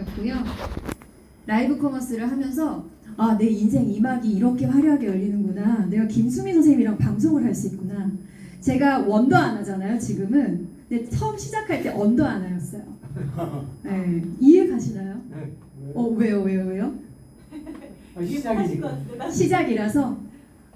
같고요. 라이브 커머스를 하면서 아, 내 인생 이막이 이렇게 화려하게 열리는구나. 내가 김수미 선생님이랑 방송을 할 수 있구나. 제가 원더 아나잖아요, 지금은. 근데 처음 시작할 때 언더 아나였어요. 네, 이해 가시나요? 네. 왜요? 시작이니까. 시작이라서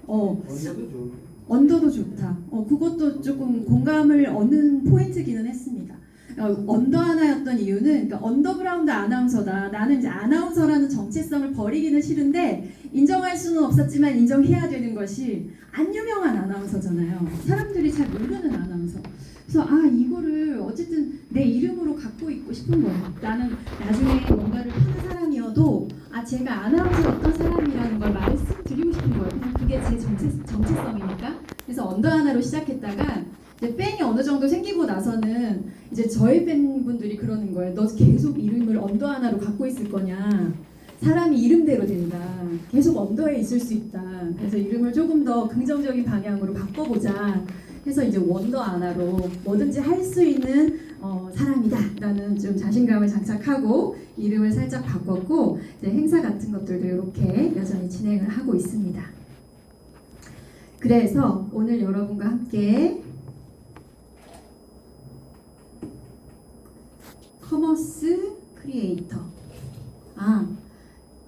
언제도 좋고. 언더도 좋다. 그것도 조금 공감을 얻는 포인트기는 했습니다. 언더 하나였던 이유는 그러니까 언더그라운드 아나운서다. 나는 이제 아나운서라는 정체성을 버리기는 싫은데 인정할 수는 없었지만 인정해야 되는 것이 안 유명한 아나운서잖아요. 사람들이 잘 모르는 아나운서. 그래서 이거를 어쨌든 내 이름으로 갖고 있고 싶은 거예요. 나는 나중에 뭔가를 하는 사람이어도 제가 아나운서였던 사람이라는 걸 말씀드리고 싶은 거예요. 그냥 그게 제 정체성이니까. 그래서 언더 하나로 시작했다가 이제 팬이 어느 정도 생기고 나서는 이제 저희 팬분들이 그러는 거예요. 너 계속 이름을 언더 하나로 갖고 있을 거냐? 사람이 이름대로 된다. 계속 언더에 있을 수 있다. 그래서 이름을 조금 더 긍정적인 방향으로 바꿔보자. 해서 이제 원더 하나로 뭐든지 할 수 있는 사람이다라는 좀 자신감을 장착하고 이름을 살짝 바꿨고 이제 행사 같은 것들도 이렇게 여전히 진행을 하고 있습니다. 그래서 오늘 여러분과 함께 커머스 크리에이터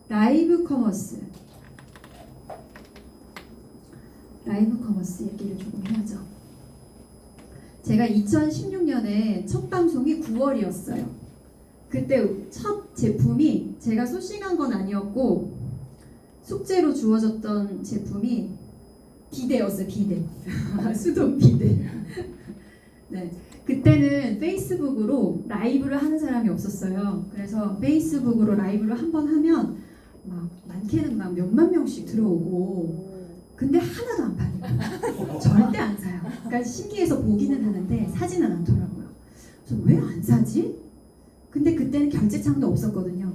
라이브 커머스 얘기를 조금 해야죠. 제가 2016년에 첫 방송이 9월이었어요. 그때 첫 제품이 제가 소싱한 건 아니었고 숙제로 주어졌던 제품이 비데였어요. 비데. 수동 비데. 네. 그때는 페이스북으로 라이브를 하는 사람이 없었어요. 그래서 페이스북으로 라이브를 한 번 하면 막 많게는 막 몇만 명씩 들어오고 근데 하나도 안 팔리고 절대 안 사요. 그러니까 신기해서 보기는 하는데 사지는 않더라고요. 그래서 왜 안 사지? 근데 그때는 결제창도 없었거든요.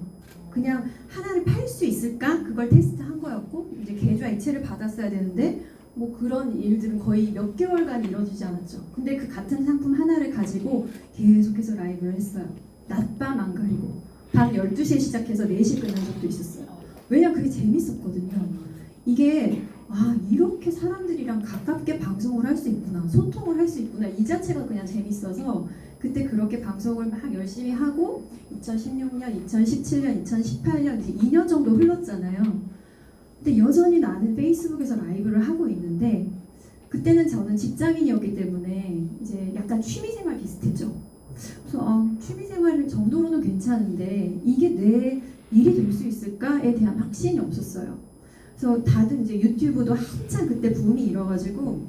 그냥 하나를 팔 수 있을까? 그걸 테스트한 거였고 이제 계좌 이체를 받았어야 되는데 뭐 그런 일들은 거의 몇 개월간 이루어지지 않았죠. 근데 그 같은 상품 하나를 가지고 계속해서 라이브를 했어요. 낮밤 안 가리고 밤 12시에 시작해서 4시 끝난 적도 있었어요. 왜냐면 그게 재밌었거든요. 이게 이렇게 사람들이랑 가깝게 방송을 할 수 있구나, 소통을 할 수 있구나, 이 자체가 그냥 재밌어서 그때 그렇게 방송을 막 열심히 하고 2016년, 2017년, 2018년 이제 2년 정도 흘렀잖아요. 근데 여전히 나는 페이스북에서 라이브를 하고 있는데 그때는 저는 직장인이었기 때문에 이제 약간 취미생활 비슷했죠. 그래서 취미생활 정도로는 괜찮은데 이게 내 일이 될 수 있을까에 대한 확신이 없었어요. 그래서 다들 이제 유튜브도 한참 그때 붐이 일어가지고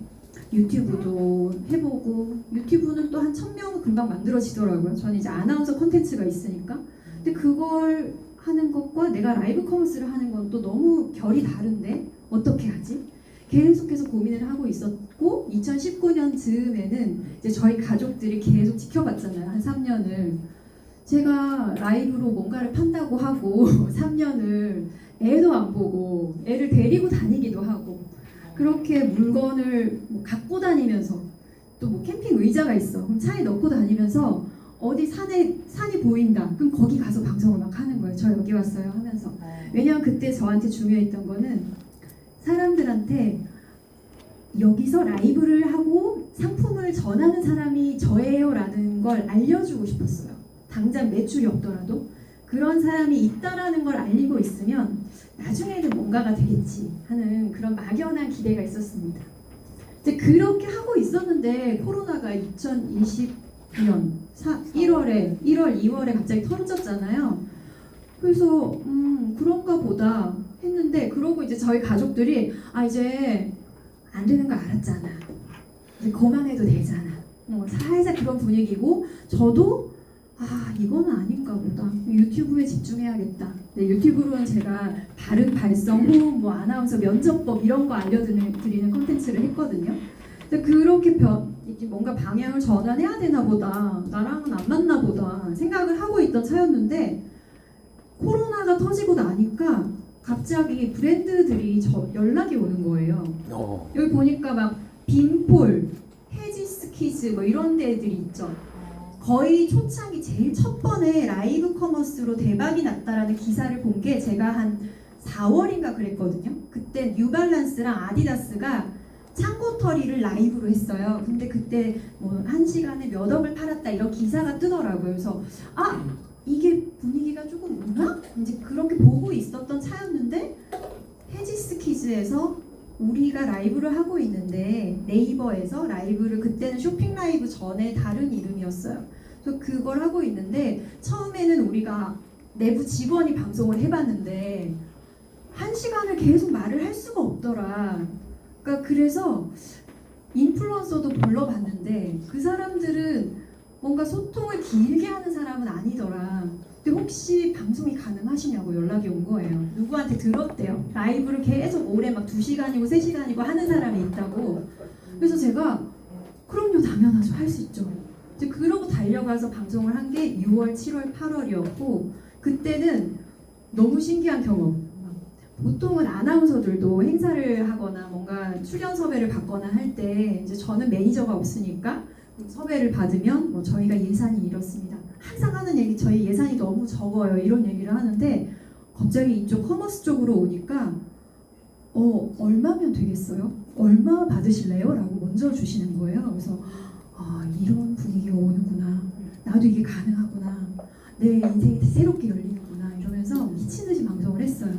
유튜브도 해보고 유튜브는 또 한 1000명 금방 만들어지더라고요. 저는 이제 아나운서 콘텐츠가 있으니까. 근데 그걸 하는 것과 내가 라이브 커머스를 하는 건 또 너무 결이 다른데 어떻게 하지? 계속해서 고민을 하고 있었고 2019년 즈음에는 이제 저희 가족들이 계속 지켜봤잖아요. 한 3년을. 제가 라이브로 뭔가를 판다고 하고 3년을 애도 안 보고 애를 데리고 다니기도 하고 그렇게 물건을 갖고 다니면서 또 뭐 캠핑 의자가 있어. 그럼 차에 넣고 다니면서 어디 산이 보인다. 그럼 거기 가서 방송을 막 하는 거예요. 저 여기 왔어요 하면서. 왜냐면 그때 저한테 중요했던 거는 사람들한테 여기서 라이브를 하고 상품을 전하는 사람이 저예요 라는 걸 알려주고 싶었어요. 당장 매출이 없더라도 그런 사람이 있다라는 걸 알리고 있으면 나중에는 뭔가가 되겠지 하는 그런 막연한 기대가 있었습니다. 이제 그렇게 하고 있었는데 코로나가 2020년 1월, 2월에 갑자기 터졌잖아요. 그래서 그런가 보다 했는데 그러고 이제 저희 가족들이 이제 안 되는 거 알았잖아. 이제 그만해도 되잖아. 살짝 그런 분위기고 저도 이건 아닌가 보다. 유튜브에 집중해야겠다. 네, 유튜브로는 제가 발음, 발성, 호흡, 뭐 아나운서 면접법 이런 거 알려드리는 콘텐츠를 했거든요. 근데 그렇게 이렇게 뭔가 방향을 전환해야 되나 보다. 나랑은 안 맞나 보다 생각을 하고 있던 차였는데 코로나가 터지고 나니까 갑자기 브랜드들이 연락이 오는 거예요. 여기 보니까 막 빈폴, 헤지스키즈 뭐 이런 데들이 있죠. 거의 초창기 제일 첫 번에 라이브 커머스로 대박이 났다라는 기사를 본 게 제가 한 4월인가 그랬거든요. 그때 뉴발란스랑 아디다스가 창고털이를 라이브로 했어요. 근데 그때 뭐 1시간에 몇 억을 팔았다 이런 기사가 뜨더라고요. 그래서 아 이게 분위기가 조금 오나? 이제 그렇게 보고 있었던 차였는데 헤지스 키즈에서 우리가 라이브를 하고 있는데 네이버에서 라이브를 그때는 쇼핑 라이브 전에 다른 이름이었어요. 그래서 그걸 하고 있는데 처음에는 우리가 내부 직원이 방송을 해봤는데 1시간을 계속 말을 할 수가 없더라. 그러니까 그래서 인플루언서도 불러봤는데 그 사람들은 뭔가 소통을 길게 하는 사람은 아니더라. 근데 혹시 방송이 가능하시냐고 연락이 온 거예요. 누구한테 들었대요. 라이브를 계속 오래 막 2시간이고 3시간이고 하는 사람이 있다고. 그래서 제가 그럼요 당연하죠 할 수 있죠. 이제 그러고 달려가서 방송을 한 게 6월, 7월, 8월이었고 그때는 너무 신기한 경험. 보통은 아나운서들도 행사를 하거나 뭔가 출연 섭외를 받거나 할 때 이제 저는 매니저가 없으니까 섭외를 받으면 뭐 저희가 예산이 이렇습니다. 항상 하는 얘기 저희 예산이 너무 적어요 이런 얘기를 하는데 갑자기 이쪽 커머스 쪽으로 오니까 얼마면 되겠어요? 얼마 받으실래요? 라고 먼저 주시는 거예요. 그래서 아 이런 분위기가 오는구나. 나도 이게 가능하구나. 내 인생이 새롭게 열리는구나 이러면서 미친 듯이 방송을 했어요.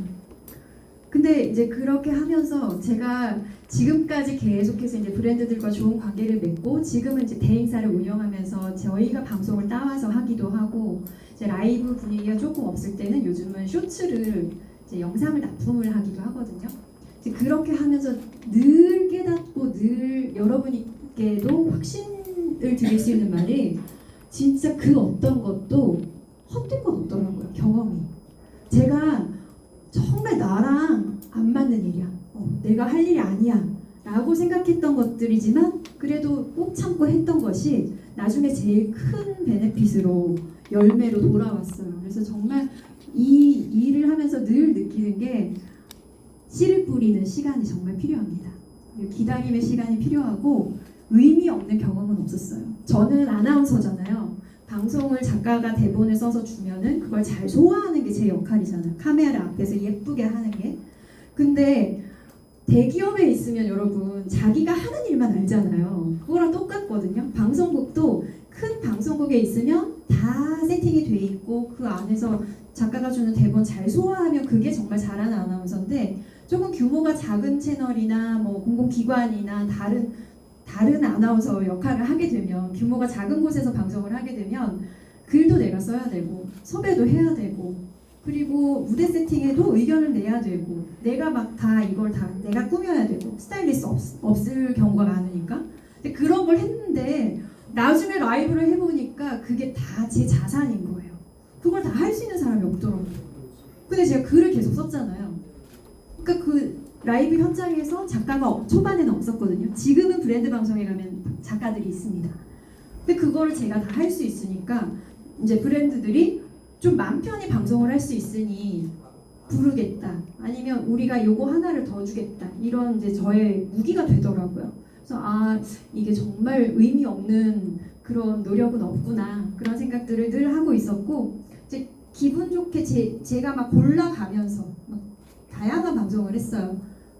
근데 이제 그렇게 하면서 제가 지금까지 계속해서 이제 브랜드들과 좋은 관계를 맺고 지금은 이제 대행사를 운영하면서 저희가 방송을 따와서 하기도 하고 이제 라이브 분위기가 조금 없을 때는 요즘은 쇼츠를 이제 영상을 납품을 하기도 하거든요. 이제 그렇게 하면서 늘 깨닫고 늘 여러분께도 확신을 드릴 수 있는 말이 진짜 그 어떤 것도 헛된 건 없더라고요. 경험이. 제가 정말 나랑 안 맞는 일이야. 내가 할 일이 아니야. 라고 생각했던 것들이지만 그래도 꼭 참고 했던 것이 나중에 제일 큰 베네핏으로 열매로 돌아왔어요. 그래서 정말 이 일을 하면서 늘 느끼는 게 씨를 뿌리는 시간이 정말 필요합니다. 기다림의 시간이 필요하고 의미 없는 경험은 없었어요. 저는 아나운서잖아요. 방송을 작가가 대본을 써서 주면은 그걸 잘 소화하는 게 제 역할이잖아요. 카메라 앞에서 예쁘게 하는 게. 근데 대기업에 있으면 여러분 자기가 하는 일만 알잖아요. 그거랑 똑같거든요. 방송국도 큰 방송국에 있으면 다 세팅이 돼 있고 그 안에서 작가가 주는 대본 잘 소화하면 그게 정말 잘하는 아나운서인데 조금 규모가 작은 채널이나 뭐 공공기관이나 다른 아나운서 역할을 하게 되면 규모가 작은 곳에서 방송을 하게 되면 글도 내가 써야 되고 섭외도 해야 되고 그리고 무대 세팅에도 의견을 내야 되고 내가 막 다 이걸 다 내가 꾸며야 되고 스타일리스트 없을 경우가 많으니까 근데 그런 걸 했는데 나중에 라이브를 해보니까 그게 다 제 자산인 거예요. 그걸 다 할 수 있는 사람이 없더라고요. 근데 제가 글을 계속 썼잖아요. 그러니까 그 라이브 현장에서 작가가 초반에는 없었거든요. 지금은 브랜드 방송에 가면 작가들이 있습니다. 근데 그거를 제가 다 할 수 있으니까 이제 브랜드들이 좀 맘 편히 방송을 할 수 있으니 부르겠다. 아니면 우리가 요거 하나를 더 주겠다. 이런 이제 저의 무기가 되더라고요. 그래서 아 이게 정말 의미 없는 그런 노력은 없구나. 그런 생각들을 늘 하고 있었고 이제 기분 좋게 제가 막 골라가면서 막 다양한 방송을 했어요.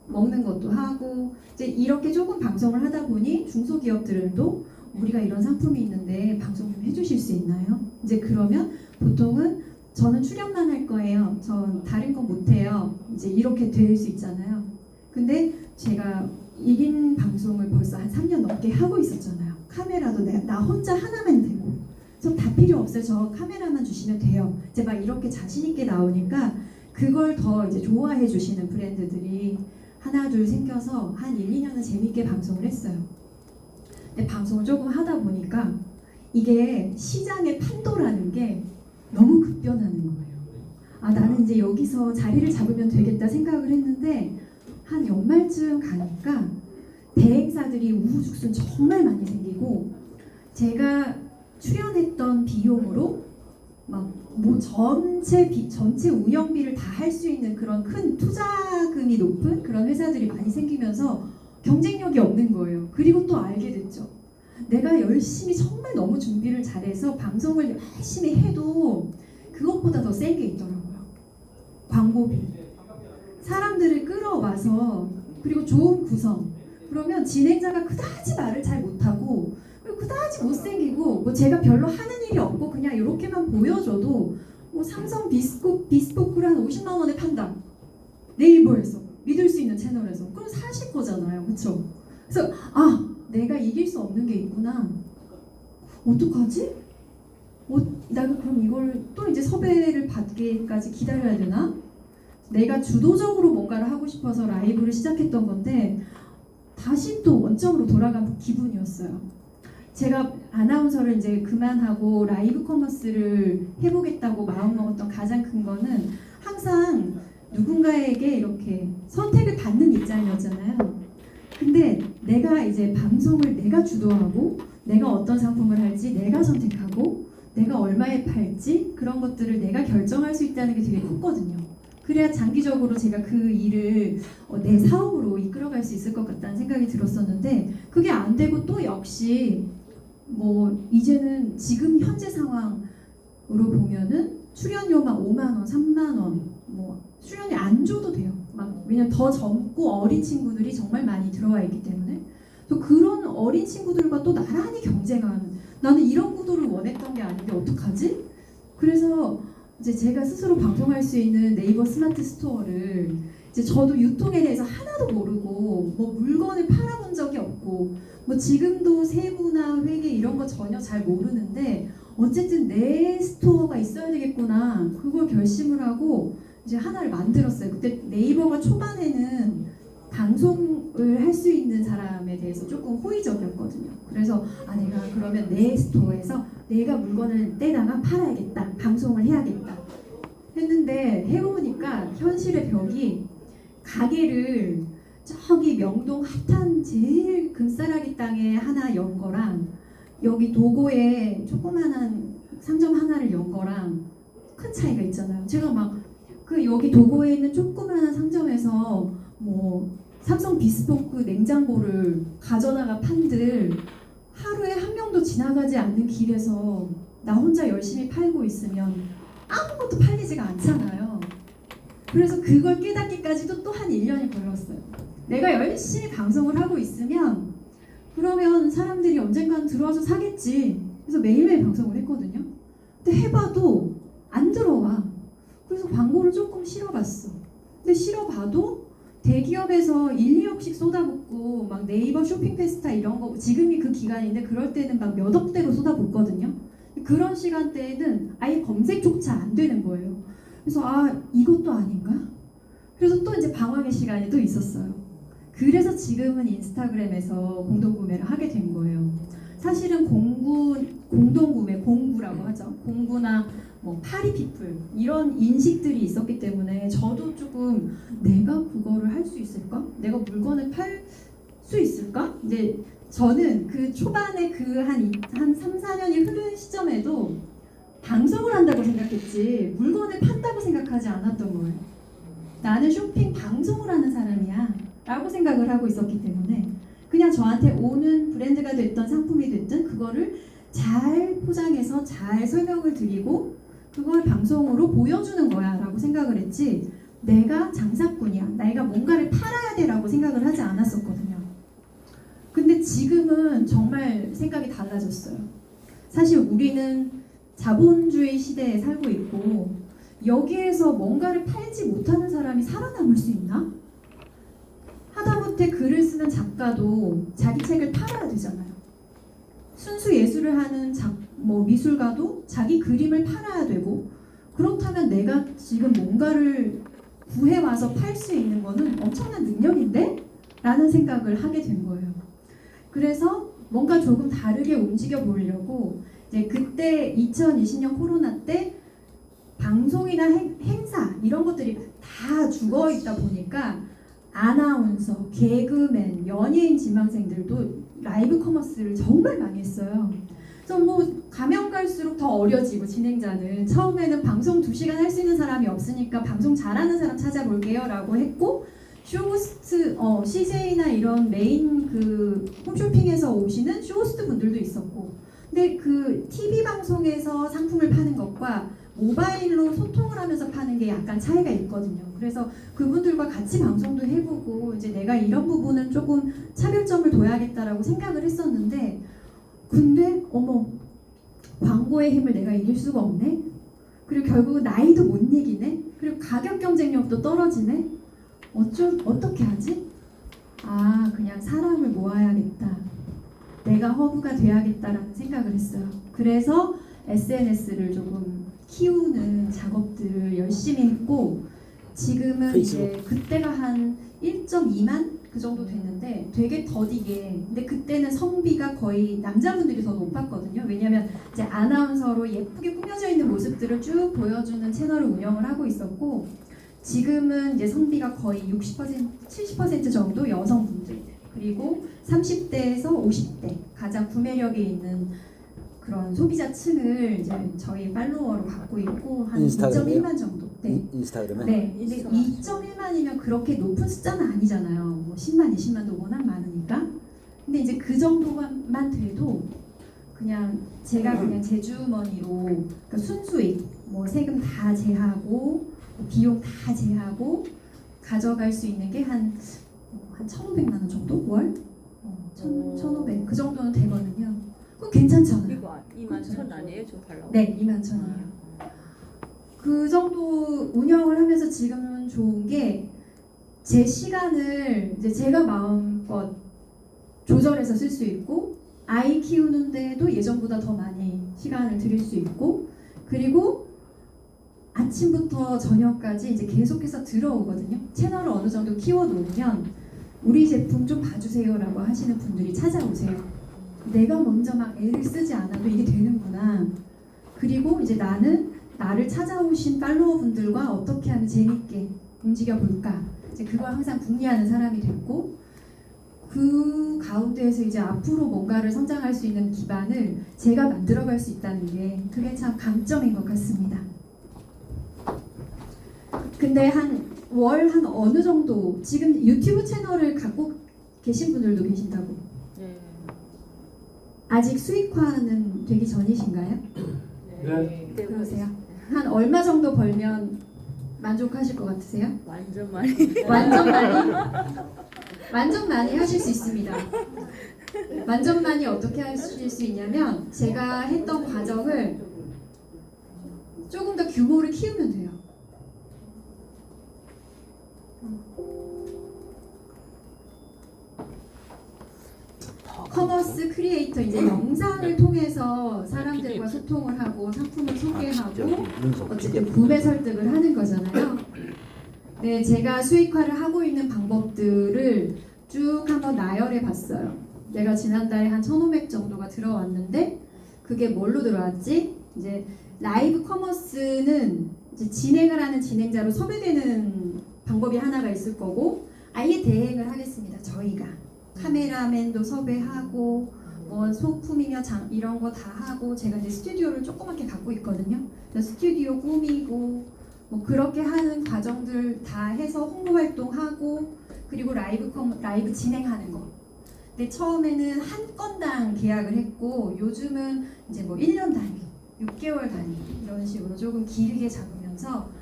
먹는 것도 하고 이제 이렇게 조금 방송을 하다 보니 중소기업들도 우리가 이런 상품이 있는데 방송 좀 해주실 수 있나요? 이제 그러면 보통은 저는 출연만 할 거예요. 전 다른 거 못해요. 이제 이렇게 될 수 있잖아요. 근데 제가 1인 방송을 벌써 한 3년 넘게 하고 있었잖아요. 카메라도 나 혼자 하나면 되고 저 다 필요 없어요. 저 카메라만 주시면 돼요. 이제 막 이렇게 자신 있게 나오니까 그걸 더 이제 좋아해 주시는 브랜드들이 하나 둘 생겨서 한 1, 2년은 재밌게 방송을 했어요. 근데 방송을 조금 하다 보니까 이게 시장의 판도라는 게 너무 급변하는 거예요. 아 나는 이제 여기서 자리를 잡으면 되겠다 생각을 했는데 한 연말쯤 가니까 대행사들이 우후죽순 정말 많이 생기고 제가 출연했던 비용으로 막 뭐 전체 운영비를 다 할 수 있는 그런 큰 투자금이 높은 그런 회사들이 많이 생기면서 경쟁력이 없는 거예요. 그리고 또 알게 됐죠. 내가 열심히 정말 너무 준비를 잘해서 방송을 열심히 해도 그것보다 더 센 게 있더라고요. 광고비. 사람들을 끌어와서 그리고 좋은 구성. 그러면 진행자가 그다지 말을 잘 못하고 그리고 그다지 못생기고 뭐 제가 별로 하는 일이 없고 그냥 이렇게만 보여줘도 뭐 삼성 비스포크를 한 50만 원에 판다. 네이버에서 믿을 수 있는 채널에서 그럼 사실 거잖아요, 그렇죠? 그래서 내가 이길 수 없는 게 있구나. 어떡하지? 내가 그럼 이걸 또 이제 섭외를 받기까지 기다려야 되나? 내가 주도적으로 뭔가를 하고 싶어서 라이브를 시작했던 건데 다시 또 원점으로 돌아간 기분이었어요. 제가 아나운서를 이제 그만하고 라이브 커머스를 해보겠다고 마음먹었던 가장 큰 거는 항상 누군가에게 이렇게 선택을 받는 입장이었잖아요. 근데 내가 이제 방송을 내가 주도하고 내가 어떤 상품을 할지 내가 선택하고 내가 얼마에 팔지 그런 것들을 내가 결정할 수 있다는 게 되게 컸거든요. 그래야 장기적으로 제가 그 일을 내 사업으로 이끌어갈 수 있을 것 같다는 생각이 들었었는데 그게 안 되고 또 역시 뭐 이제는 지금 현재 상황으로 보면은 출연료만 5만 원, 3만 원 뭐 출연료 안 줘도 돼요. 왜냐면 더 젊고 어린 친구들이 정말 많이 들어와 있기 때문에 또 그런 어린 친구들과 또 나란히 경쟁하는 나는 이런 구도를 원했던 게 아닌데 어떡하지? 그래서 이제 제가 스스로 방송할 수 있는 네이버 스마트 스토어를 이제 저도 유통에 대해서 하나도 모르고 뭐 물건을 팔아본 적이 없고 뭐 지금도 세무나 회계 이런 거 전혀 잘 모르는데 어쨌든 내 스토어가 있어야 되겠구나 그걸 결심을 하고 이제 하나를 만들었어요. 그때 네이버가 초반에는 방송을 할 수 있는 사람에 대해서 조금 호의적이었거든요. 그래서 내가 그러면 내 스토어에서 내가 물건을 떼다가 팔아야겠다. 방송을 해야겠다. 했는데 해보니까 현실의 벽이 가게를 저기 명동 핫한 제일 근싸라기 땅에 하나 연 거랑 여기 도고에 조그만한 상점 하나를 연 거랑 큰 차이가 있잖아요. 제가 막 여기 도고에 있는 조그만한 상점에서 뭐 삼성 비스포크 냉장고를 가져다가 판들 하루에 한 명도 지나가지 않는 길에서 나 혼자 열심히 팔고 있으면 아무것도 팔리지가 않잖아요. 그래서 그걸 깨닫기까지도 또 한 1년이 걸렸어요. 내가 열심히 방송을 하고 있으면 그러면 사람들이 언젠가는 들어와서 사겠지. 그래서 매일매일 방송을 했거든요. 근데 해봐도 안 들어와. 그래서 광고를 조금 실어봤어. 근데 실어봐도 대기업에서 1, 2억씩 쏟아붓고 막 네이버 쇼핑 페스타 이런 거 지금이 그 기간인데 그럴 때는 막 몇 억대로 쏟아붓거든요. 그런 시간대에는 아예 검색조차 안 되는 거예요. 그래서 이것도 아닌가? 그래서 또 이제 방황의 시간이 또 있었어요. 그래서 지금은 인스타그램에서 공동구매를 하게 된 거예요. 사실은 공동구매, 공구라고 하죠. 공구나 뭐 파리피플 이런 인식들이 있었기 때문에 저도 조금 내가 그거를 할 수 있을까? 내가 물건을 팔 수 있을까? 이제 저는 그 초반에 한 3, 4년이 흐른 시점에도 방송을 한다고 생각했지 물건을 판다고 생각하지 않았던 거예요. 나는 쇼핑 방송을 하는 사람이야 라고 생각을 하고 있었기 때문에 그냥 저한테 오는 브랜드가 됐던 상품이 됐든 그거를 잘 포장해서 잘 설명을 드리고 그걸 방송으로 보여주는 거야 라고 생각을 했지 내가 장사꾼이야 내가 뭔가를 팔아야 돼 라고 생각을 하지 않았었거든요. 근데 지금은 정말 생각이 달라졌어요. 사실 우리는 자본주의 시대에 살고 있고 여기에서 뭔가를 팔지 못하는 사람이 살아남을 수 있나? 하다못해 글을 쓰는 작가도 자기 책을 팔아야 되잖아요. 순수 예술을 하는 미술가도 자기 그림을 팔아야 되고 그렇다면 내가 지금 뭔가를 구해와서 팔 수 있는 거는 엄청난 능력인데? 라는 생각을 하게 된 거예요. 그래서 뭔가 조금 다르게 움직여 보려고 이제 그때 2020년 코로나 때 방송이나 행사 이런 것들이 다 죽어 있다 보니까 아나운서, 개그맨, 연예인 지망생들도 라이브 커머스를 정말 많이 했어요. 그래서 뭐 가면 갈수록 더 어려지고 진행자는 처음에는 방송 2시간 할 수 있는 사람이 없으니까 방송 잘하는 사람 찾아볼게요 라고 했고 쇼호스트, CJ나 이런 메인 그 홈쇼핑에서 오시는 쇼호스트 분들도 있었고, 근데 그 TV 방송에서 상품을 파는 것과 모바일로 소통을 하면서 파는 게 약간 차이가 있거든요. 그래서 그분들과 같이 방송도 해보고 이제 내가 이런 부분은 조금 차별점을 둬야겠다라고 생각을 했었는데, 근데 어머, 광고의 힘을 내가 이길 수가 없네. 그리고 결국은 나이도 못 이기네. 그리고 가격 경쟁력도 떨어지네. 어떻게 하지? 아, 그냥 사람을 모아야겠다. 내가 허브가 돼야겠다라는 생각을 했어요. 그래서 SNS를 조금 키우는 작업들을 열심히 했고, 지금은 이제 그때가 한 1.2만 그 정도 됐는데 되게 더디게, 근데 그때는 성비가 거의 남자분들이 더 높았거든요. 왜냐면 이제 아나운서로 예쁘게 꾸며져 있는 모습들을 쭉 보여주는 채널을 운영을 하고 있었고, 지금은 이제 성비가 거의 60%, 70% 정도 여성분들, 그리고 30대에서 50대 가장 구매력이 있는 그런 소비자층을 이제 저희 팔로워로 갖고 있고, 한 인스타그램이요? 2.1만 정도. 네. 인스타그램에? 네. 근데 2.1만이면 그렇게 높은 숫자는 아니잖아요. 뭐 10만, 20만도 워낙 많으니까. 근데 이제 그 정도만 돼도 그냥 제가 그냥 제 주머니로, 그러니까 순수익, 뭐 세금 다 제하고 비용 다 제하고 가져갈 수 있는 게 한 1,500만 원 정도? 월? 1,500. 그 정도는 되거든요. 그거 괜찮잖아요. 이거 21,000 아니에요? 저 팔라고? 네, 21,000원이에요. 그 정도 운영을 하면서 지금은 좋은 게, 제 시간을 이제 제가 마음껏 조절해서 쓸 수 있고, 아이 키우는데도 예전보다 더 많이 시간을 들일 수 있고, 그리고 아침부터 저녁까지 이제 계속해서 들어오거든요. 채널을 어느 정도 키워놓으면 우리 제품 좀 봐주세요라고 하시는 분들이 찾아오세요. 내가 먼저 막 애를 쓰지 않아도 이게 되는구나. 그리고 이제 나를 찾아오신 팔로워 분들과 어떻게 하면 재밌게 움직여 볼까. 이제 그걸 항상 궁리하는 사람이 됐고, 그 가운데에서 이제 앞으로 뭔가를 성장할 수 있는 기반을 제가 만들어갈 수 있다는 게, 그게 참 강점인 것 같습니다. 근데 월 한 어느 정도, 지금 유튜브 채널을 갖고 계신 분들도 계신다고. 네. 아직 수익화는 되기 전이신가요? 네. 그러세요? 한 얼마 정도 벌면 만족하실 것 같으세요? 완전 많이. 완전 많이? 완전 많이 하실 수 있습니다. 완전 많이 어떻게 하실 수 있냐면, 제가 했던 과정을 조금 더 규모를 키우면 돼요. 커머스 크리에이터, 이제 영상을 통해서 사람들과 소통을 하고 상품을 소개하고 어쨌든 구매 설득을 하는 거잖아요. 네, 제가 수익화를 하고 있는 방법들을 쭉 한번 나열해 봤어요. 내가 지난달에 한 1,500 정도가 들어왔는데, 그게 뭘로 들어왔지? 이제 라이브 커머스는 이제 진행을 하는 진행자로 섭외되는 방법이 하나가 있을 거고, 아예 대행을 하겠습니다. 저희가 카메라맨도 섭외하고, 뭐 소품이며 이런 거 다 하고, 제가 이제 스튜디오를 조그맣게 갖고 있거든요. 그래서 스튜디오 꾸미고, 뭐 그렇게 하는 과정들 다 해서 홍보 활동하고, 그리고 라이브 진행하는 거. 근데 처음에는 한 건당 계약을 했고, 요즘은 이제 뭐 1년 단위, 6개월 단위 이런 식으로 조금 길게 잡으면서,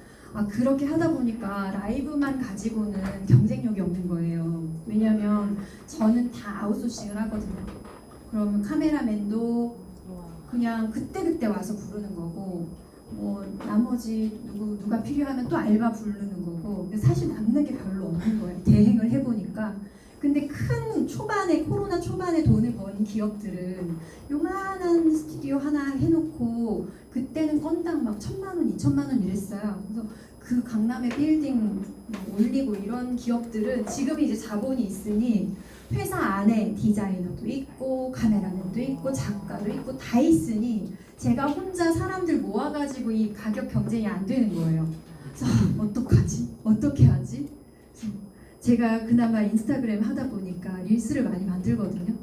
그렇게 하다 보니까 라이브만 가지고는 경쟁력이 없는 거예요. 왜냐면 저는 다 아웃소싱을 하거든요. 그러면 카메라맨도 그냥 그때그때 와서 부르는 거고, 뭐 나머지 누가 필요하면 또 알바 부르는 거고, 사실 남는 게 별로 없는 거예요. 대행을 해보니까. 근데 큰 코로나 초반에 돈을 번 기업들은 요만한 스튜디오 하나 해놓고, 그때는 건당 막 1,000만 원, 2,000만 원 이랬어요. 그래서 그 강남에 빌딩 올리고 이런 기업들은 지금 이제 자본이 있으니 회사 안에 디자이너도 있고 카메라맨도 있고 작가도 있고 다 있으니, 제가 혼자 사람들 모아가지고 이 가격 경쟁이 안 되는 거예요. 그래서 어떡하지? 어떻게 하지? 제가 그나마 인스타그램 하다 보니까 릴스를 많이 만들거든요.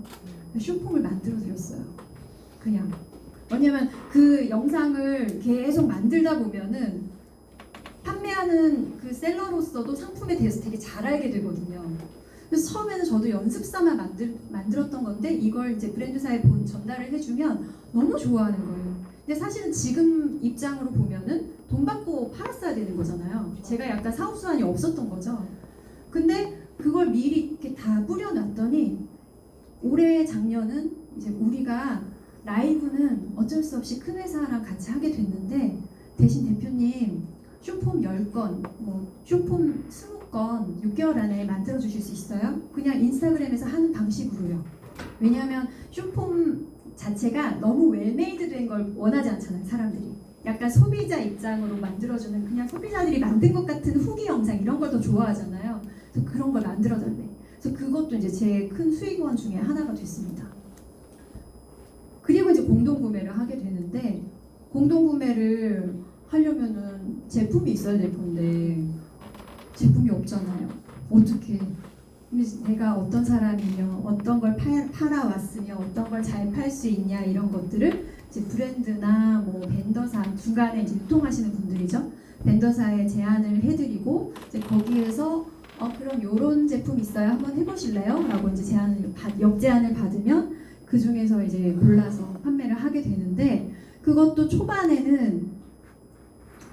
쇼폼을 만들어 드렸어요. 그냥. 왜냐면 그 영상을 계속 만들다 보면은 판매하는 그 셀러로서도 상품에 대해서 되게 잘 알게 되거든요. 그래서 처음에는 저도 연습 삼아 만들었던 건데 이걸 이제 브랜드사에 전달을 해주면 너무 좋아하는 거예요. 근데 사실은 지금 입장으로 보면은 돈 받고 팔았어야 되는 거잖아요. 제가 약간 사업 수완이 없었던 거죠. 근데 그걸 미리 이렇게 다 뿌려놨더니 올해 작년은 이제 우리가 라이브는 어쩔 수 없이 큰 회사랑 같이 하게 됐는데 대신 대표님 쇼폼 10건, 뭐 쇼폼 20건 6개월 안에 만들어 주실 수 있어요? 그냥 인스타그램에서 하는 방식으로요. 왜냐하면 쇼폼 자체가 너무 웰메이드 된 걸 원하지 않잖아요, 사람들이. 약간 소비자 입장으로 만들어주는 그냥 소비자들이 만든 것 같은 후기 영상 이런 걸 더 좋아하잖아요. 그래서 그런 걸 만들어달래. 그래서 그것도 이제 제 큰 수익원 중에 하나가 됐습니다. 그리고 이제 공동구매를 하게 되는데 공동구매를 하려면은 제품이 있어야 될 건데 제품이 없잖아요. 어떻게? 내가 어떤 사람이며 어떤 걸 팔아왔으며 어떤 걸 잘 팔 수 있냐 이런 것들을 이제 브랜드나 뭐 벤더사 중간에 이제 유통하시는 분들이죠. 벤더사에 제안을 해드리고 이제 거기에서 그럼 요런 제품 있어요? 한번 해보실래요? 라고 이제 역제안을 받으면 그 중에서 이제 골라서 판매를 하게 되는데 그것도 초반에는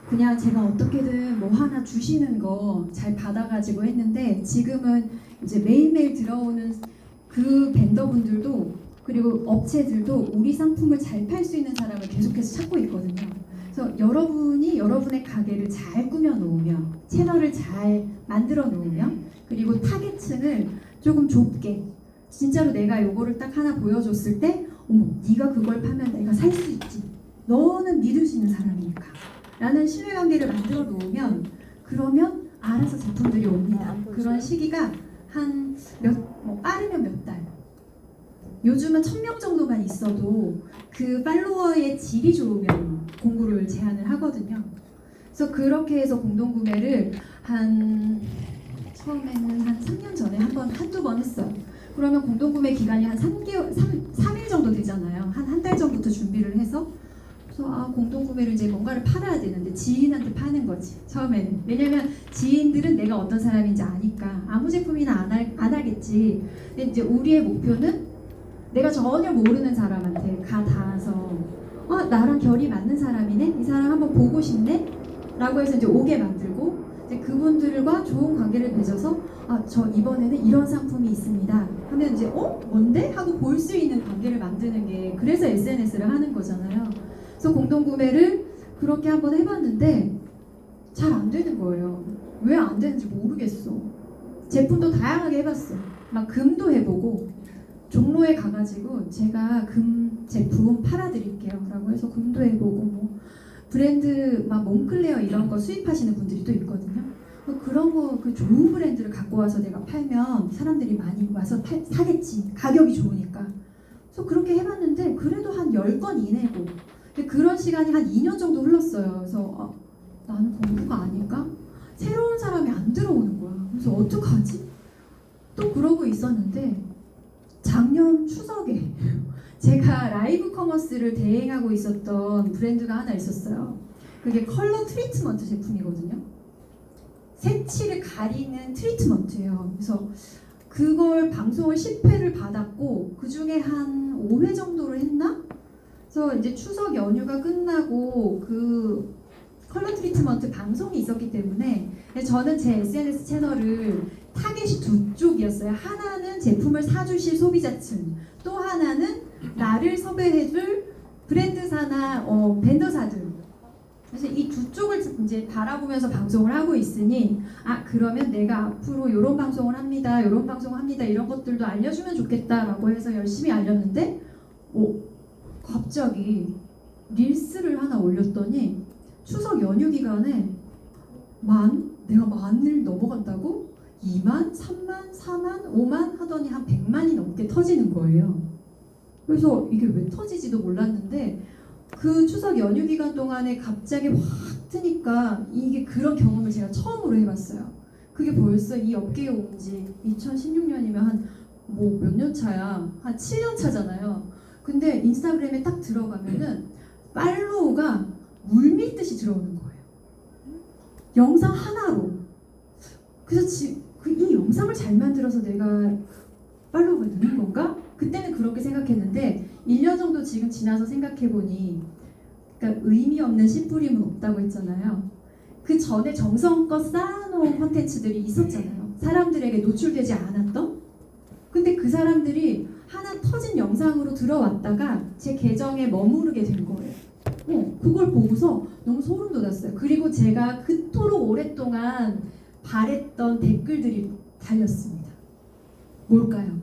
그냥 제가 어떻게든 뭐 하나 주시는 거 잘 받아가지고 했는데 지금은 이제 매일매일 들어오는 그 벤더분들도 그리고 업체들도 우리 상품을 잘 팔 수 있는 사람을 계속해서 찾고 있거든요. 그래서 여러분이 여러분의 가게를 잘 꾸며놓으면 채널을 잘 만들어 놓으면 그리고 타겟층을 조금 좁게 진짜로 내가 요거를 딱 하나 보여줬을 때 어머 네가 그걸 파면 내가 살 수 있지 너는 믿을 수 있는 사람이니까 라는 신뢰관계를 만들어 놓으면 그러면 알아서 제품들이 옵니다. 그런 시기가 한 빠르면 몇 달. 요즘은 1000명 정도만 있어도 그 팔로워의 질이 좋으면 공구를 제안을 하거든요. 그래서 그렇게 해서 공동구매를 처음에는 한 3년 전에 한두 번 했어요. 그러면 공동구매 기간이 한 3일 정도 되잖아요. 한 달 전부터 준비를 해서 그래서 공동구매를 이제 뭔가를 팔아야 되는데 지인한테 파는 거지 처음에는. 왜냐면 지인들은 내가 어떤 사람인지 아니까 아무 제품이나 안 하겠지. 근데 이제 우리의 목표는 내가 전혀 모르는 사람한테 닿아서 나랑 결이 맞는 사람이네? 이 사람 한번 보고 싶네? 라고 해서 이제 오게 만들고 이제 그분들과 좋은 관계를 맺어서 저 이번에는 이런 상품이 있습니다 하면 이제 뭔데? 하고 볼 수 있는 관계를 만드는 게 그래서 SNS를 하는 거잖아요. 그래서 공동구매를 그렇게 한번 해봤는데 잘 안 되는 거예요. 왜 안 되는지 모르겠어. 제품도 다양하게 해봤어. 막 금도 해보고 종로에 가가지고 제가 금 제품 팔아드릴게요 라고 해서 금도 해보고 뭐 브랜드 막 몽클레어 이런 거 수입하시는 분들이 또 있거든요. 그런 거 그 좋은 브랜드를 갖고 와서 내가 팔면 사람들이 많이 와서 사겠지. 가격이 좋으니까. 그래서 그렇게 해봤는데 그래도 한 10건 이내고 그런 시간이 한 2년 정도 흘렀어요. 그래서 나는 공부가 아닐까? 새로운 사람이 안 들어오는 거야. 그래서 어떡하지? 또 그러고 있었는데 작년 추석에 제가 라이브 커머스를 대행하고 있었던 브랜드가 하나 있었어요. 그게 컬러 트리트먼트 제품이거든요. 색칠을 가리는 트리트먼트예요. 그래서 그걸 방송을 10회를 받았고 그 중에 한 5회 정도를 했나? 그래서 이제 추석 연휴가 끝나고 그 컬러 트리트먼트 방송이 있었기 때문에 저는 제 SNS 채널을 타겟이 두 쪽이었어요. 하나는 제품을 사주실 소비자층, 또 하나는 나를 섭외해줄 브랜드사나 벤더사들. 그래서 이 두 쪽을 이제 바라보면서 방송을 하고 있으니 그러면 내가 앞으로 이런 방송을 합니다, 이런 방송을 합니다 이런 것들도 알려주면 좋겠다라고 해서 열심히 알렸는데 갑자기 릴스를 하나 올렸더니 추석 연휴 기간에 내가 만을 넘어간다고? 2만, 3만, 4만, 5만 하더니 한 100만이 넘게 터지는 거예요. 그래서 이게 왜 터지지도 몰랐는데 그 추석 연휴 기간 동안에 갑자기 확 뜨니까 이게 그런 경험을 제가 처음으로 해봤어요. 그게 벌써 이 업계에 온 지 2016년이면 한 몇 년 차야? 한 7년 차잖아요. 근데 인스타그램에 딱 들어가면은 팔로우가 물밀듯이 들어오는 거예요. 영상 하나로. 그래서 이 영상을 잘 만들어서 내가 팔로워가 느는 건가? 그때는 그렇게 생각했는데 1년 정도 지금 지나서 생각해보니, 그러니까 의미 없는 씨뿌림은 없다고 했잖아요. 그 전에 정성껏 쌓아놓은 콘텐츠들이 있었잖아요. 사람들에게 노출되지 않았던. 근데 그 사람들이 하나 터진 영상으로 들어왔다가 제 계정에 머무르게 된 거예요. 그걸 보고서 너무 소름 돋았어요. 그리고 제가 그토록 오랫동안 바랬던 댓글들이 달렸습니다. 뭘까요?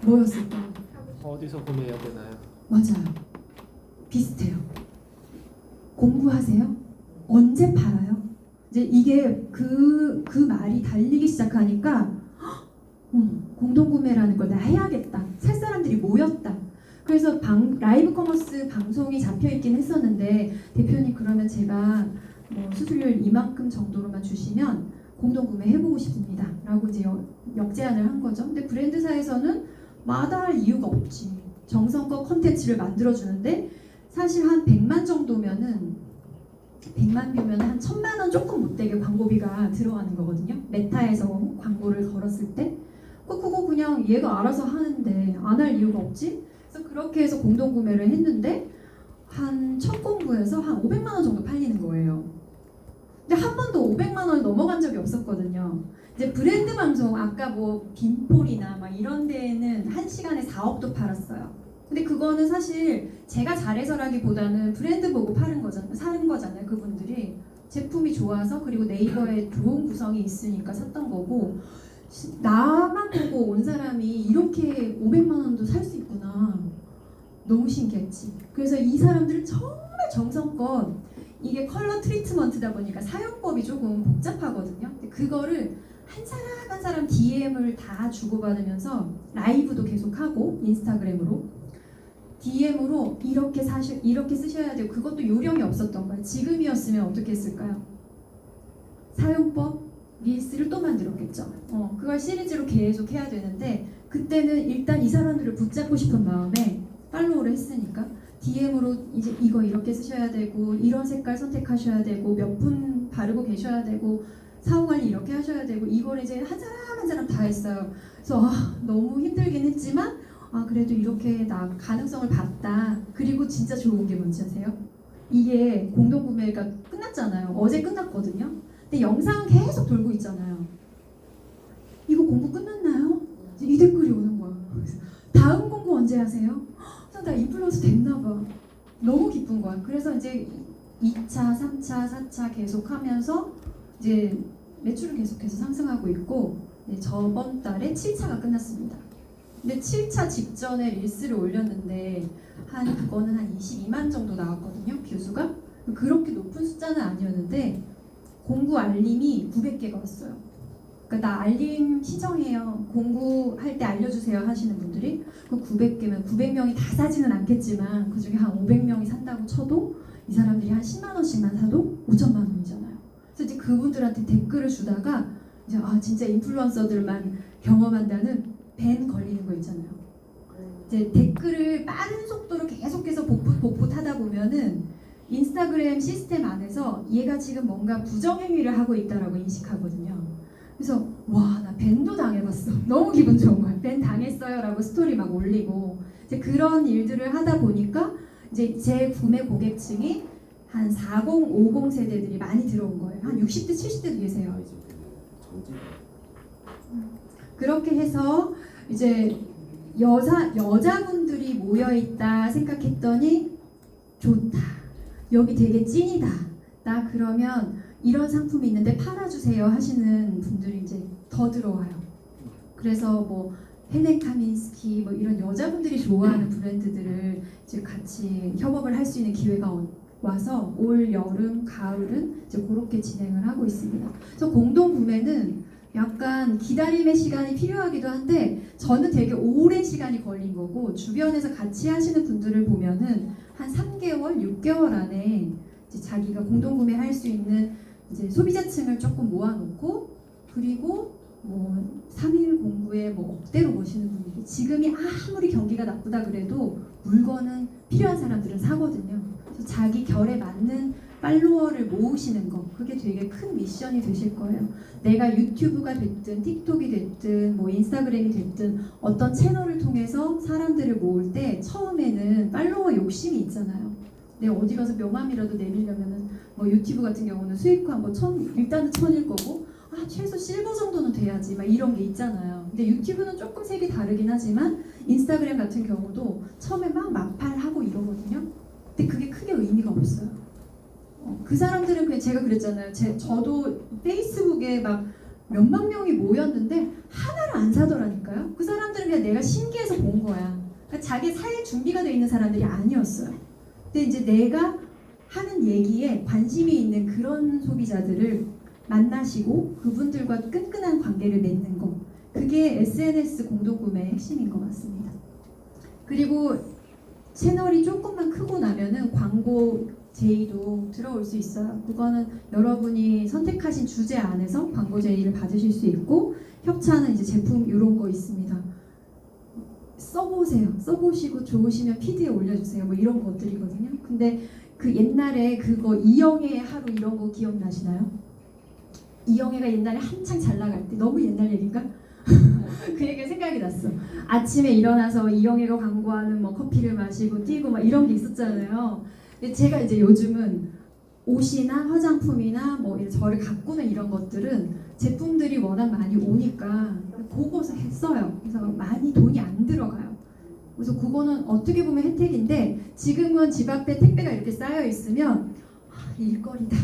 뭐였을까요? 어디서 구매해야 되나요? 맞아요. 비슷해요. 공부하세요? 언제 팔아요? 이제 이게 그 말이 달리기 시작하니까 공동구매라는 걸 나 해야겠다. 살 사람들이 모였다. 그래서 라이브 커머스 방송이 잡혀있긴 했었는데, 대표님 그러면 제가 뭐 수수료를 이만큼 정도로만 주시면 공동구매 해보고 싶습니다 라고 이제 역제안을 한 거죠. 근데 브랜드사에서는 마다할 이유가 없지. 정성껏 컨텐츠를 만들어주는데 사실 한 100만 정도면은 100만 뷰면 한 1000만 원 조금 못되게 광고비가 들어가는 거거든요. 메타에서 광고를 걸었을 때 그거 그냥 얘가 알아서 하는데 안 할 이유가 없지? 그래서 그렇게 해서 공동구매를 했는데 한 첫 공구에서 한 500만 원 정도 팔리는 거예요. 근데 한 번도 500만 원을 넘어간 적이 없었거든요. 이제 브랜드 방송 아까 뭐 빈폴이나 막 이런 데에는 한 시간에 4억도 팔았어요. 근데 그거는 사실 제가 잘해서라기보다는 브랜드 보고 사는 거잖아요. 그분들이 제품이 좋아서, 그리고 네이버에 좋은 구성이 있으니까 샀던 거고, 나만 보고 온 사람이 이렇게 500만 원도 살 수 있구나. 너무 신기했지. 그래서 이 사람들은 정말 정성껏, 이게 컬러 트리트먼트다 보니까 사용법이 조금 복잡하거든요. 근데 그거를 한 사람 한 사람 DM을 다 주고받으면서 라이브도 계속하고 인스타그램으로 DM으로 이렇게 쓰셔야 돼요. 그것도 요령이 없었던 거예요. 지금이었으면 어떻게 했을까요? 사용법 릴스를 또 만들었겠죠. 그걸 시리즈로 계속 해야 되는데, 그때는 일단 이 사람들을 붙잡고 싶은 마음에 팔로우를 했으니까 DM으로 이제 이거 이렇게 쓰셔야 되고, 이런 색깔 선택하셔야 되고, 몇 분 바르고 계셔야 되고, 사후 관리 이렇게 하셔야 되고, 이걸 이제 한 사람 한 사람 다 했어요. 그래서 너무 힘들긴 했지만 그래도 이렇게 나 가능성을 봤다. 그리고 진짜 좋은 게 뭔지 아세요? 이게 공동구매가 끝났잖아요. 어제 끝났거든요. 근데 영상은 계속 돌고 있잖아요. 이거 공부 끝났나요? 이 댓글이 오는 거야. 그래서 다음 공부 언제 하세요? 나 인플루언서 됐나 봐. 너무 기쁜 거야. 그래서 이제 2차, 3차, 4차 계속 하면서 이제 매출을 계속해서 상승하고 있고, 저번 달에 7차가 끝났습니다. 근데 7차 직전에 릴스를 올렸는데 그거는 한 22만 정도 나왔거든요. 뷰수가. 그렇게 높은 숫자는 아니었는데 공구 알림이 900개가 왔어요. 그러니까 나 알림 신청해요. 공구할 때 알려주세요 하시는 분들이. 그 900개면 900명이 다 사지는 않겠지만 그중에 한 500명이 산다고 쳐도 이 사람들이 한 10만 원씩만 사도 5천만 원이잖아요. 그래서 이제 그분들한테 댓글을 주다가 이제 진짜 인플루언서들만 경험한다는 밴 걸리는 거 있잖아요. 이제 댓글을 빠른 속도로 계속해서 복붙 하다 보면은 인스타그램 시스템 안에서 얘가 지금 뭔가 부정행위를 하고 있다라고 인식하거든요. 그래서 나 밴도 당해봤어. 너무 기분 좋은 거야. 밴 당했어요라고 스토리 막 올리고, 이제 그런 일들을 하다 보니까 이제 제 구매 고객층이 한 40, 50 세대들이 많이 들어온 거예요. 한 60대, 70대도 계세요. 그렇게 해서 이제 여자분들이 모여있다 생각했더니 좋다. 여기 되게 찐이다. 나 그러면 이런 상품이 있는데 팔아주세요 하시는 분들이 이제 더 들어와요. 그래서 뭐 헬렌 카민스키 뭐 이런 여자분들이 좋아하는 브랜드들을 이제 같이 협업을 할 수 있는 기회가 와서 올 여름, 가을은 이제 그렇게 진행을 하고 있습니다. 그래서 공동 구매는 약간 기다림의 시간이 필요하기도 한데 저는 되게 오랜 시간이 걸린 거고, 주변에서 같이 하시는 분들을 보면은 한 3개월, 6개월 안에 이제 자기가 공동 구매할 수 있는 이제 소비자층을 조금 모아놓고, 그리고 뭐 3일 공구에 뭐 억대로 모시는 분들이, 지금이 아무리 경기가 나쁘다 그래도 물건은 필요한 사람들은 사거든요. 그래서 자기 결에 맞는 팔로워를 모으시는 거, 그게 되게 큰 미션이 되실 거예요. 내가 유튜브가 됐든 틱톡이 됐든 뭐 인스타그램이 됐든 어떤 채널을 통해서 사람들을 모을 때 처음에는 팔로워 욕심이 있잖아요. 내가 어디 가서 명함이라도 내밀려면은 뭐 유튜브 같은 경우는 수익화 뭐 일단은 1000일 거고 최소 실버 정도는 돼야지 막 이런 게 있잖아요. 근데 유튜브는 조금 색이 다르긴 하지만 인스타그램 같은 경우도 처음에 막 마팔하고 이러거든요. 근데 그게 크게 의미가 없어요. 그 사람들은 그냥 제가 그랬잖아요. 저도 페이스북에 막 몇만 명이 모였는데 하나를 안 사더라니까요. 그 사람들은 그냥 내가 신기해서 본 거야. 그러니까 자기 살 준비가 돼 있는 사람들이 아니었어요. 근데 이제 내가 하는 얘기에 관심이 있는 그런 소비자들을 만나시고 그분들과 끈끈한 관계를 맺는 거, 그게 SNS 공동구매의 핵심인 것 같습니다. 그리고 채널이 조금만 크고 나면은 광고 제의도 들어올 수 있어요. 그거는 여러분이 선택하신 주제 안에서 광고 제의를 받으실 수 있고, 협찬은 이제 제품 이런 거 있습니다. 써보세요. 써보시고 좋으시면 피드에 올려주세요. 뭐 이런 것들이거든요. 근데 그 옛날에 그거 이영애의 하루 이런 거 기억나시나요? 이영애가 옛날에 한창 잘 나갈 때, 너무 옛날 얘기인가? 그 얘기가 생각이 났어. 아침에 일어나서 이영애가 광고하는 뭐 커피를 마시고 뛰고 막 이런 게 있었잖아요. 근데 제가 이제 요즘은 옷이나 화장품이나 뭐 저를 가꾸는 이런 것들은 제품들이 워낙 많이 오니까 그거 써요. 그래서 많이 돈이 안 들어가요. 그래서 그거는 어떻게 보면 혜택인데, 지금은 집 앞에 택배가 이렇게 쌓여 있으면 일거리다.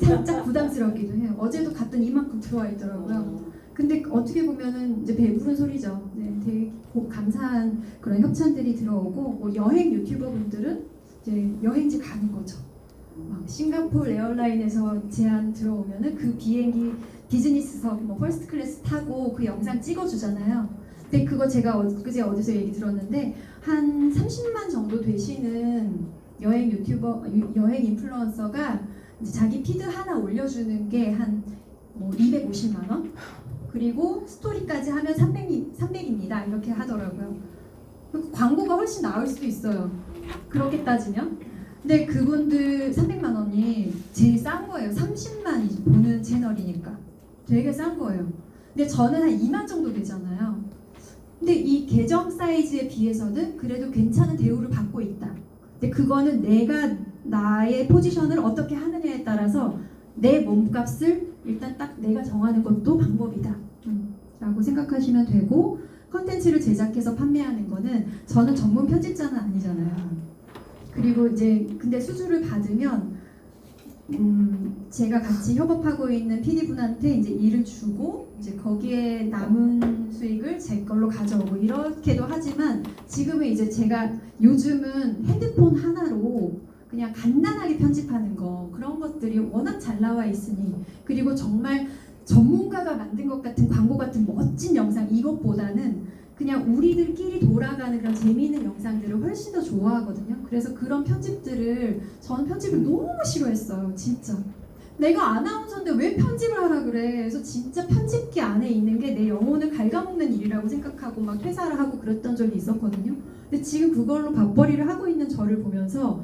살짝 부담스럽기도 해요. 어제도 갔더니 이만큼 들어와 있더라고요. 근데 어떻게 보면은 이제 배부른 소리죠. 네, 되게 감사한 그런 협찬들이 들어오고, 뭐 여행 유튜버 분들은 이제 여행지 가는 거죠. 막 싱가포르 에어라인에서 제안 들어오면은 그 비행기 비즈니스석 뭐 퍼스트 클래스 타고 그 영상 찍어주잖아요. 근데 그거 제가 엊그제 어디서 얘기 들었는데, 한 30만 정도 되시는 여행 유튜버, 여행 인플루언서가 이제 자기 피드 하나 올려주는 게 한 뭐 250만 원? 그리고 스토리까지 하면 300입니다. 이렇게 하더라고요. 광고가 훨씬 나을 수도 있어요. 그렇게 따지면. 근데 그분들 300만 원이 제일 싼 거예요. 30만 보는 채널이니까. 되게 싼 거예요. 근데 저는 한 2만 정도 되잖아요. 근데 이 계정 사이즈에 비해서는 그래도 괜찮은 대우를 받고 있다. 근데 그거는 내가 나의 포지션을 어떻게 하느냐에 따라서 내 몸값을 일단 딱 내가 정하는 것도 방법이다 라고 생각하시면 되고, 컨텐츠를 제작해서 판매하는 거는, 저는 전문 편집자는 아니잖아요. 그리고 이제 근데 수주를 받으면 제가 같이 협업하고 있는 PD분한테 이제 일을 주고 이제 거기에 남은 수익을 제 걸로 가져오고 이렇게도 하지만, 지금은 이제 제가 요즘은 핸드폰 하나로 그냥 간단하게 편집하는 거, 그런 것들이 워낙 잘 나와 있으니, 그리고 정말 전문가가 만든 것 같은 광고 같은 멋진 영상, 이것보다는 그냥 우리들끼리 돌아가는 그런 재미있는 영상들을 훨씬 더 좋아하거든요. 그래서 그런 편집들을, 저는 편집을 너무 싫어했어요. 진짜 내가 아나운서인데 왜 편집을 하라 그래. 그래서 진짜 편집기 안에 있는 게 내 영혼을 갉아먹는 일이라고 생각하고 막 퇴사를 하고 그랬던 적이 있었거든요. 근데 지금 그걸로 밥벌이를 하고 있는 저를 보면서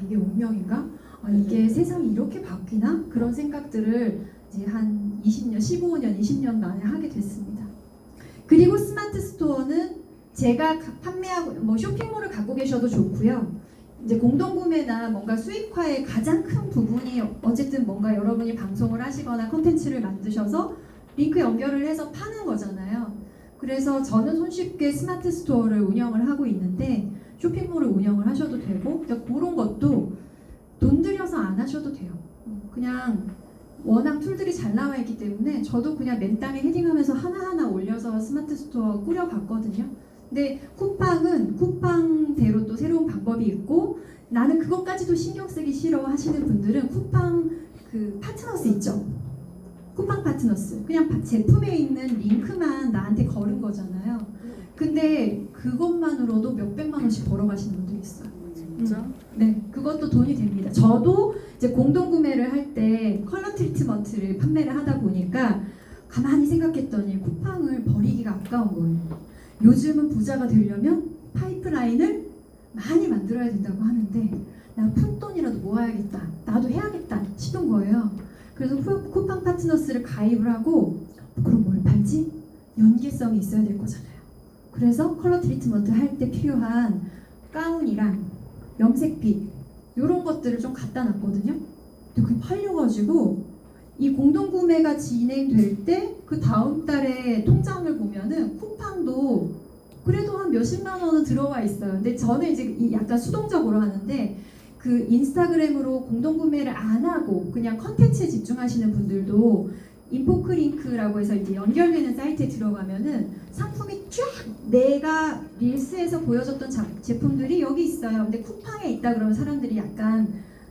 이게 운명인가? 이게 세상이 이렇게 바뀌나? 그런 생각들을 이제 한 20년, 15년, 20년 만에 하게 됐습니다. 그리고 스마트 스토어는 제가 판매하고 뭐 쇼핑몰을 갖고 계셔도 좋고요. 이제 공동구매나 뭔가 수익화의 가장 큰 부분이 어쨌든 뭔가 여러분이 방송을 하시거나 콘텐츠를 만드셔서 링크 연결을 해서 파는 거잖아요. 그래서 저는 손쉽게 스마트 스토어를 운영을 하고 있는데, 쇼핑몰을 운영을 하셔도 되고, 그런 것도 돈 들여서 안 하셔도 돼요. 그냥 워낙 툴들이 잘 나와 있기 때문에 저도 그냥 맨땅에 헤딩하면서 하나하나 올려서 스마트 스토어 꾸려봤거든요. 근데 쿠팡은 쿠팡대로 또 새로운 방법이 있고, 나는 그것까지도 신경 쓰기 싫어 하시는 분들은 쿠팡 그 파트너스 있죠. 쿠팡 파트너스. 그냥 제품에 있는 링크만 나한테 걸은 거잖아요. 근데 그것만으로도 몇백만 원씩 벌어가시는 분들이 있어요. 진짜? 네, 그것도 돈이 됩니다. 저도 이제 공동구매를 할 때 컬러 트리트먼트를 판매를 하다 보니까 가만히 생각했더니 쿠팡을 버리기가 아까운 거예요. 요즘은 부자가 되려면 파이프라인을 많이 만들어야 된다고 하는데, 나 푼돈이라도 모아야겠다. 나도 해야겠다 싶은 거예요. 그래서 쿠팡 파트너스를 가입을 하고 그럼 뭘 팔지? 연계성이 있어야 될 거잖아요. 그래서 컬러 트리트먼트 할 때 필요한 가운이랑 염색빛 이런 것들을 좀 갖다 놨거든요. 근데 그게 팔려가지고 이 공동구매가 진행될 때 그 다음 달에 통장을 보면은 쿠팡도 그래도 한 몇십만 원은 들어와 있어요. 근데 저는 이제 약간 수동적으로 하는데 그 인스타그램으로 공동구매를 안 하고 그냥 컨텐츠에 집중하시는 분들도 인포크링크라고 해서 이제 연결되는 사이트에 들어가면은 상품이 쫙 내가 릴스에서 보여줬던 제품들이 여기 있어요. 근데 쿠팡에 있다 그러면 사람들이 약간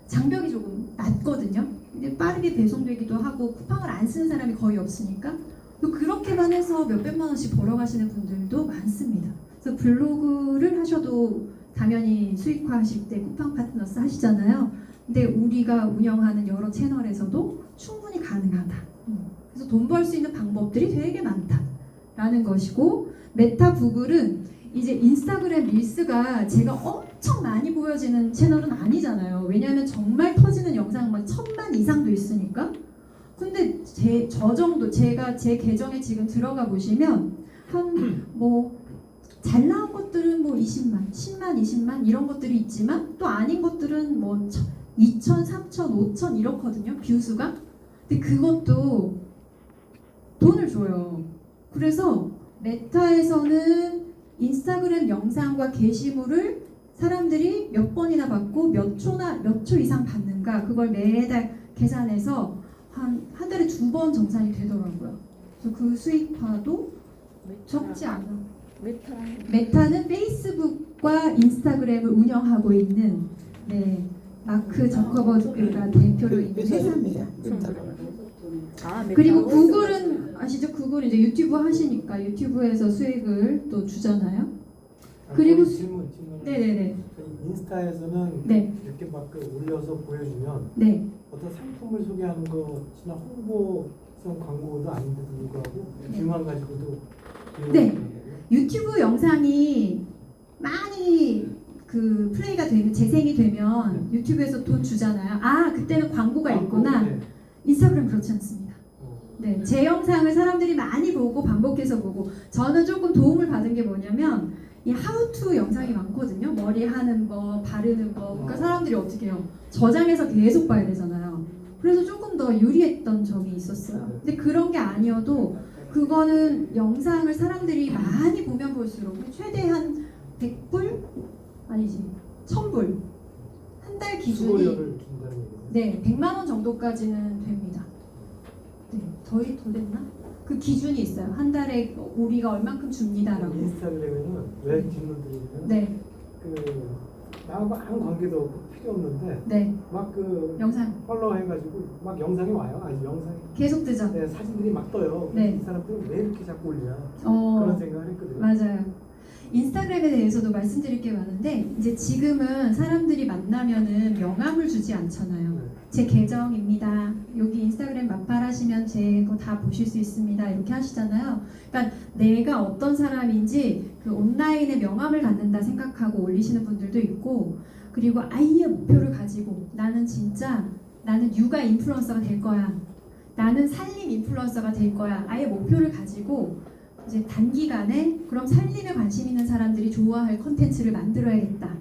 장벽이 조금 낮거든요. 근데 빠르게 배송되기도 하고 쿠팡을 안 쓰는 사람이 거의 없으니까 또 그렇게만 해서 몇백만 원씩 벌어가시는 분들도 많습니다. 그래서 블로그를 하셔도 당연히 수익화하실 때 쿠팡 파트너스 하시잖아요. 근데 우리가 운영하는 여러 채널에서도 충분히 가능하다. 그래서 돈 벌 수 있는 방법들이 되게 많다라는 것이고, 메타 구글은 이제 인스타그램 릴스가 제가 엄청 많이 보여지는 채널은 아니잖아요. 왜냐하면 정말 터지는 영상 막 1000만 이상도 있으니까. 근데 저 정도 제가 제 계정에 지금 들어가 보시면 한 뭐 잘 나온 것들은 뭐 20만, 10만, 20만 이런 것들이 있지만 또 아닌 것들은 뭐 2천, 3천, 5천 이렇거든요. 뷰수가. 근데 그것도 돈을 줘요. 그래서 메타에서는 인스타그램 영상과 게시물을 사람들이 몇 번이나 받고 몇 초 이상 받는가 그걸 매달 계산해서 한 달에 2번 정산이 되더라고요. 그래서 그 수익화도 적지 않아. 메타는 페이스북과 인스타그램을 운영하고 있는 마크 저커버그가 대표로 있는 회사입니다. 그리고 구글은 아시죠? 구글 이제 유튜브 하시니까 유튜브에서 수익을 또 주잖아요. 그리고 질문. 네네네. 인스타에서는 네. 이렇게 막 올려서 보여주면 네. 어떤 상품을 소개하는 것이나 홍보성 광고도 아닌데도 불구하고 뷰만 가지고도 네. 유튜브 영상이 많이 그 플레이가 되면 재생이 되면 유튜브에서 돈 주잖아요. 아 그때는 광고가 있구나. 네. 인스타그램 그렇지 않습니다. 네, 제 영상을 사람들이 많이 보고 반복해서 보고 저는 조금 도움을 받은 게 뭐냐면 이 하우투 영상이 많거든요. 머리 하는 거, 바르는 거. 그러니까 사람들이 어떻게 해요? 저장해서 계속 봐야 되잖아요. 그래서 조금 더 유리했던 점이 있었어요. 근데 그런 게 아니어도 그거는 영상을 사람들이 많이 보면 볼수록 최대한 100불? 아니지 1000불 한 달 기준이 수고료를 준다는 얘기죠. 네 100만 원 정도까지는 됩니다. 네, 더 됐나? 그 기준이 있어요. 한 달에 우리가 얼만큼 줍니다라고. 인스타그램에는 왜 질문드리냐면 네, 나하고 아무 관계도 없고 필요 없는데 네 막 그 영상 팔로우 해가지고 막 영상이 와요. 아니 영상이 계속 뜨죠. 네, 사진들이 막 떠요. 네. 이 사람들은 왜 이렇게 자꾸 올리냐 그런 생각을 했거든요. 맞아요. 인스타그램에 대해서도 말씀드릴 게 많은데 이제 지금은 사람들이 만나면은 명함을 주지 않잖아요. 네. 제 계정입니다. 여기 인스타그램 마팔하시면 제 거 다 보실 수 있습니다. 이렇게 하시잖아요. 그러니까 내가 어떤 사람인지 그 온라인에 명함을 갖는다 생각하고 올리시는 분들도 있고, 그리고 아예 목표를 가지고 나는 육아 인플루언서가 될 거야. 나는 살림 인플루언서가 될 거야. 아예 목표를 가지고 이제 단기간에 그럼 살림에 관심 있는 사람들이 좋아할 컨텐츠를 만들어야겠다.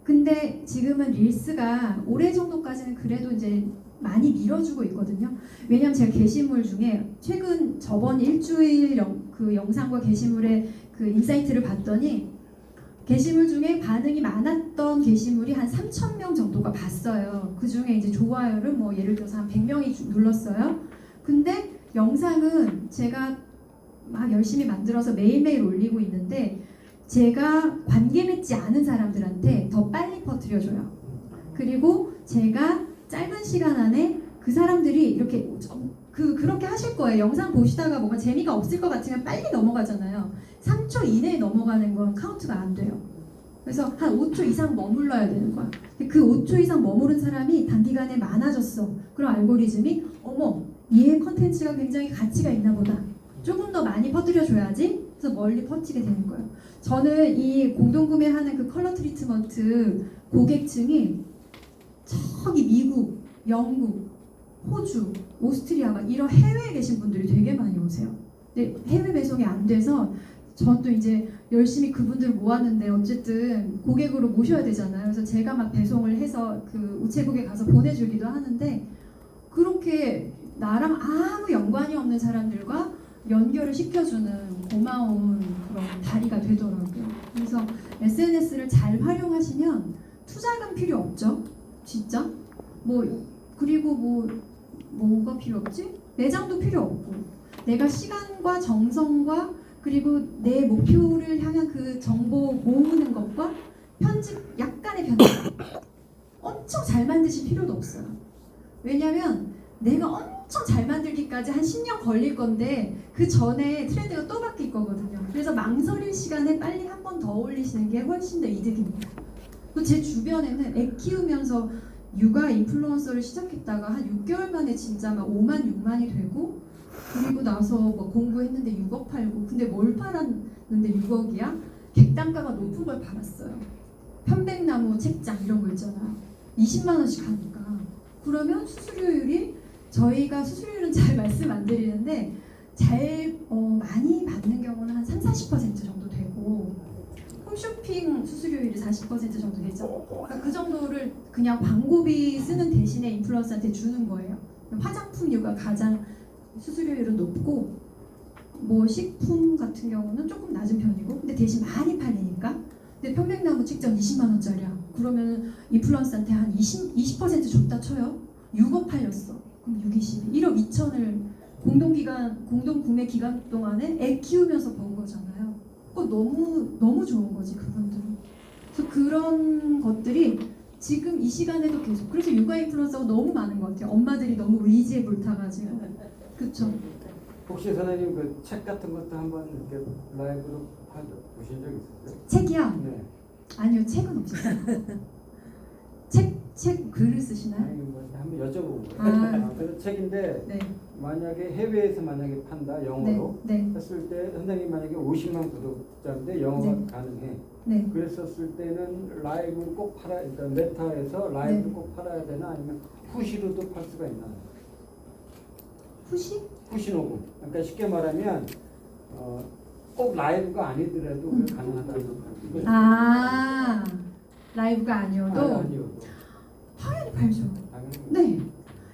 근데 지금은 릴스가 올해 정도까지는 그래도 이제 많이 밀어주고 있거든요. 왜냐면 제가 게시물 중에 최근 저번 일주일 그 영상과 게시물의 그 인사이트를 봤더니 게시물 중에 반응이 많았던 게시물이 한 3,000명 정도가 봤어요. 그 중에 이제 좋아요를 뭐 예를 들어서 한 100명이 눌렀어요. 근데 영상은 제가 막 열심히 만들어서 매일매일 올리고 있는데 제가 관계 맺지 않은 사람들한테 더 빨리 퍼뜨려줘요. 그리고 제가 짧은 시간 안에 그 사람들이 이렇게 그렇게 하실 거예요. 영상 보시다가 뭔가 재미가 없을 것 같으면 빨리 넘어가잖아요. 3초 이내에 넘어가는 건 카운트가 안 돼요. 그래서 한 5초 이상 머물러야 되는 거야. 근데 그 5초 이상 머무른 사람이 단기간에 많아졌어. 그럼 알고리즘이 어머 얘 컨텐츠가 굉장히 가치가 있나 보다. 조금 더 많이 퍼뜨려줘야지. 그래서 멀리 퍼지게 되는 거예요. 저는 이 공동구매하는 그 컬러 트리트먼트 고객층이 저기 미국, 영국, 호주, 오스트리아 막 이런 해외에 계신 분들이 되게 많이 오세요. 근데 해외 배송이 안 돼서 전 또 이제 열심히 그분들을 모았는데 어쨌든 고객으로 모셔야 되잖아요. 그래서 제가 막 배송을 해서 그 우체국에 가서 보내주기도 하는데 그렇게 나랑 아무 연관이 없는 사람들과 연결을 시켜주는 고마운 그런 다리가 되더라고요. 그래서 SNS를 잘 활용하시면 투자금 필요 없죠. 진짜. 그리고 뭐가 필요 없지? 매장도 필요 없고 내가 시간과 정성과 그리고 내 목표를 향한 그 정보 모으는 것과 약간의 편집 엄청 잘 만드실 필요도 없어요. 왜냐면 내가 엄청 잘 만들기까지 한 10년 걸릴 건데 그 전에 트렌드가 또 바뀔 거거든요. 그래서 망설일 시간에 빨리 한 번 더 올리시는 게 훨씬 더 이득입니다. 또 제 주변에는 애 키우면서 육아 인플루언서를 시작했다가 한 6개월 만에 진짜 막 5만 6만이 되고 그리고 나서 뭐 공부했는데 6억 팔고 근데 뭘 팔았는데 6억이야? 객단가가 높은 걸 팔았어요. 편백나무 책장 이런 거 있잖아요. 20만 원씩 하니까 그러면 수수료율이 저희가 수수료율은 잘 말씀 안 드리는데 많이 받는 경우는 한 30-40% 정도 되고 홈쇼핑 수수료율이 40% 정도 되죠. 그러니까 그 정도를 그냥 광고비 쓰는 대신에 인플루언서한테 주는 거예요. 화장품류가 가장 수수료율은 높고 뭐 식품 같은 경우는 조금 낮은 편이고 근데 대신 많이 팔리니까 근데 편백나무 책장 20만 원짜리야. 그러면 인플루언서한테 한 20% 줬다 쳐요. 6억 팔렸어. 그럼 6, 20, 1억 2천을 공동구매 기간 동안에 애 키우면서 번 거잖아요. 너무 좋은 거지 그분들은. 그래서 그런 것들이 지금 이 시간에도 계속 그래서 육아 인플루언서가 너무 많은 것 같아요. 엄마들이 너무 의지에 불타가지고 그쵸? 혹시 선생님 그 책 같은 것도 한번 이렇게 라이브로 보신 적 있으세요? 책이요? 네. 아니요 책은 없었어요. 책 글을 쓰시나요? 아니 뭐 한번 여쭤보고 아. 그래서 책인데 네. 만약에 해외에서 만약에 판다 영어로 네. 했을 때 선생님 만약에 50만 구독자인데 영어가 네. 가능해. 네. 그랬었을 때는 라이브를 꼭 그러니까 메타에서 라이브를 네. 꼭 팔아야 되나 아니면 후시로도 팔 수가 있나? 후시? 후시 녹음. 그러니까 쉽게 말하면 꼭 라이브가 아니더라도 그게 가능하다는 거죠. 아 라이브가 아니어도 아니요. 당연히 팔죠. 당연히. 네.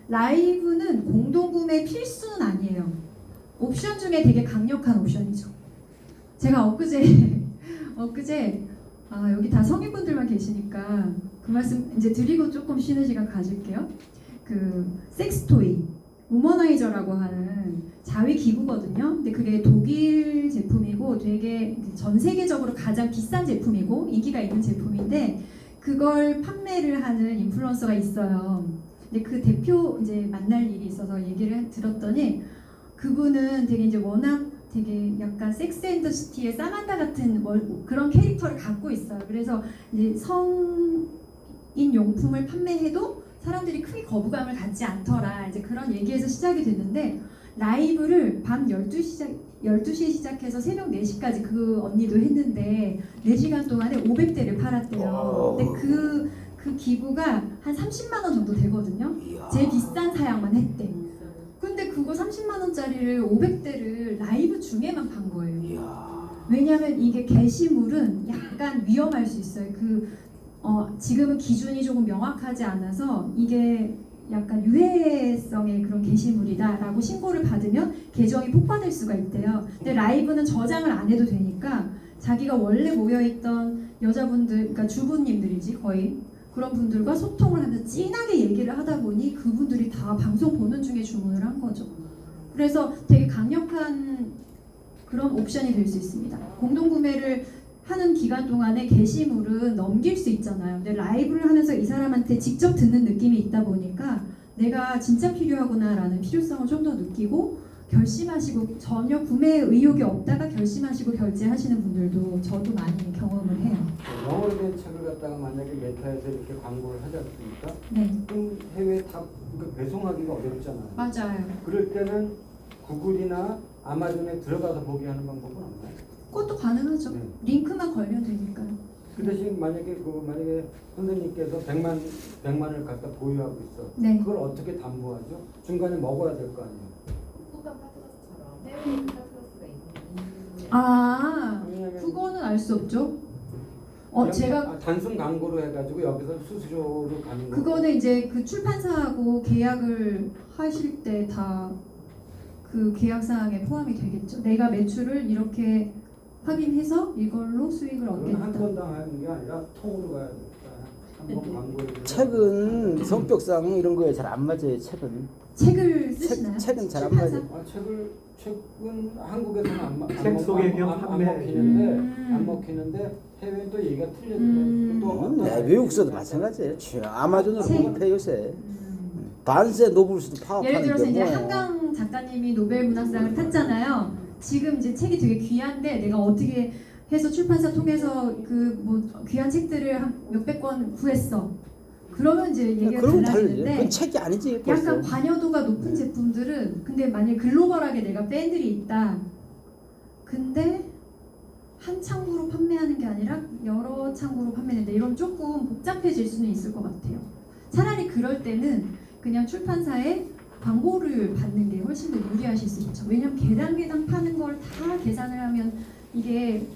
라이브는 공동구매 필수는 아니에요. 옵션 중에 되게 강력한 옵션이죠. 제가 엊그제 여기 다 성인분들만 계시니까 그 말씀 이제 드리고 조금 쉬는 시간 가질게요. 그 섹스토이 우머나이저라고 하는 자위 기구거든요. 근데 그게 독일 제품이고 되게 전 세계적으로 가장 비싼 제품이고 인기가 있는 제품인데 그걸 판매를 하는 인플루언서가 있어요. 근데 그 대표 이제 만날 일이 있어서 얘기를 들었더니 그분은 되게 이제 워낙 되게 약간 섹스 앤 더 시티의 사만다 같은 그런 캐릭터를 갖고 있어요. 그래서 이제 성인 용품을 판매해도 사람들이 크게 거부감을 갖지 않더라. 이제 그런 얘기에서 시작이 됐는데 라이브를 밤 12시에 시작해서 새벽 4시까지 그 언니도 했는데 4시간 동안에 500대를 팔았대요. 근데 그 기구가 한 30만 원 정도 되거든요. 제일 비싼 사양만 했대. 근데 그거 30만 원짜리를 500대를 라이브 중에만 판 거예요. 왜냐하면 이게 게시물은 약간 위험할 수 있어요. 지금은 기준이 조금 명확하지 않아서 이게 약간 유해성의 그런 게시물이다라고 신고를 받으면 계정이 폭파될 수가 있대요. 근데 라이브는 저장을 안 해도 되니까 자기가 원래 모여있던 여자분들, 그러니까 주부님들이지 거의 그런 분들과 소통을 하면서 진하게 얘기를 하다 보니 그분들이 다 방송 보는 중에 주문을 한 거죠. 그래서 되게 강력한 그런 옵션이 될 수 있습니다. 공동구매를 하는 기간 동안에 게시물은 넘길 수 있잖아요. 근데 라이브를 하면서 이 사람한테 직접 듣는 느낌이 있다 보니까 내가 진짜 필요하구나라는 필요성을 좀 더 느끼고 결심하시고 전혀 구매 의욕이 없다가 결심하시고 결제하시는 분들도 저도 많이 경험을 해요. 영어로 된 책을 갖다가 만약에 메타에서 이렇게 광고를 하지 않습니까? 네, 그럼 해외에 다 배송하기가 어렵잖아요. 맞아요. 그럴 때는 구글이나 아마존에 들어가서 보게 하는 방법은 없나요? 그것도 가능하죠. 네. 링크만 걸면 되니까요. 그 대신 만약에 선생님께서 100만을 갖다 보유하고 있어. 네. 그걸 어떻게 담보하죠? 중간에 먹어야 될 거 아니에요. 국가 파트너스처럼 해외 파트너스가 있는 아, 왜냐면 그거는 알 수 없죠. 그냥 제가 단순 광고로 해가지고 여기서 수수료로 가는 거. 그거는 이제 그 출판사하고 계약을 하실 때 다 그 계약 사항에 포함이 되겠죠. 내가 매출을 이렇게 확인해서 이걸로 수익을 그건 얻겠다. 한 건당 하는 게 아니라 통으로 가야 되니까 한번 광고를. 책은 성격상 이런 거에 잘 안 맞아요. 책은 책을 쓰시나요? 책은 잘안 출판사? 맞아요. 책은 한국에서는 책 소개 겸 판매. 안 먹히는데 해외는 또 얘기가 틀려져요. 또 어떤 외국서도 마찬가지예요. 아마존으로 책. 못해 요새. 반세 노블스도 예를 들어서 이제 파악하는데 한강 작가님이 노벨 문학상을 탔잖아요. 지금 이제 책이 되게 귀한데 내가 어떻게 해서 출판사 통해서 그 뭐 귀한 책들을 한 몇백 권 구했어. 그러면 이제 얘기가 그러면 다르지. 달라지는데 그건 책이 아니지 벌써. 약간 관여도가 높은 제품들은 근데 만약 글로벌하게 내가 팬들이 있다. 근데 한 창구로 판매하는 게 아니라 여러 창구로 판매하는데 이런 조금 복잡해질 수는 있을 것 같아요. 차라리 그럴 때는 그냥 출판사에 광고를 받는 게 훨씬 더 유리하실 수 있죠. 왜냐면 개당 파는 걸 다 계산을 하면 이게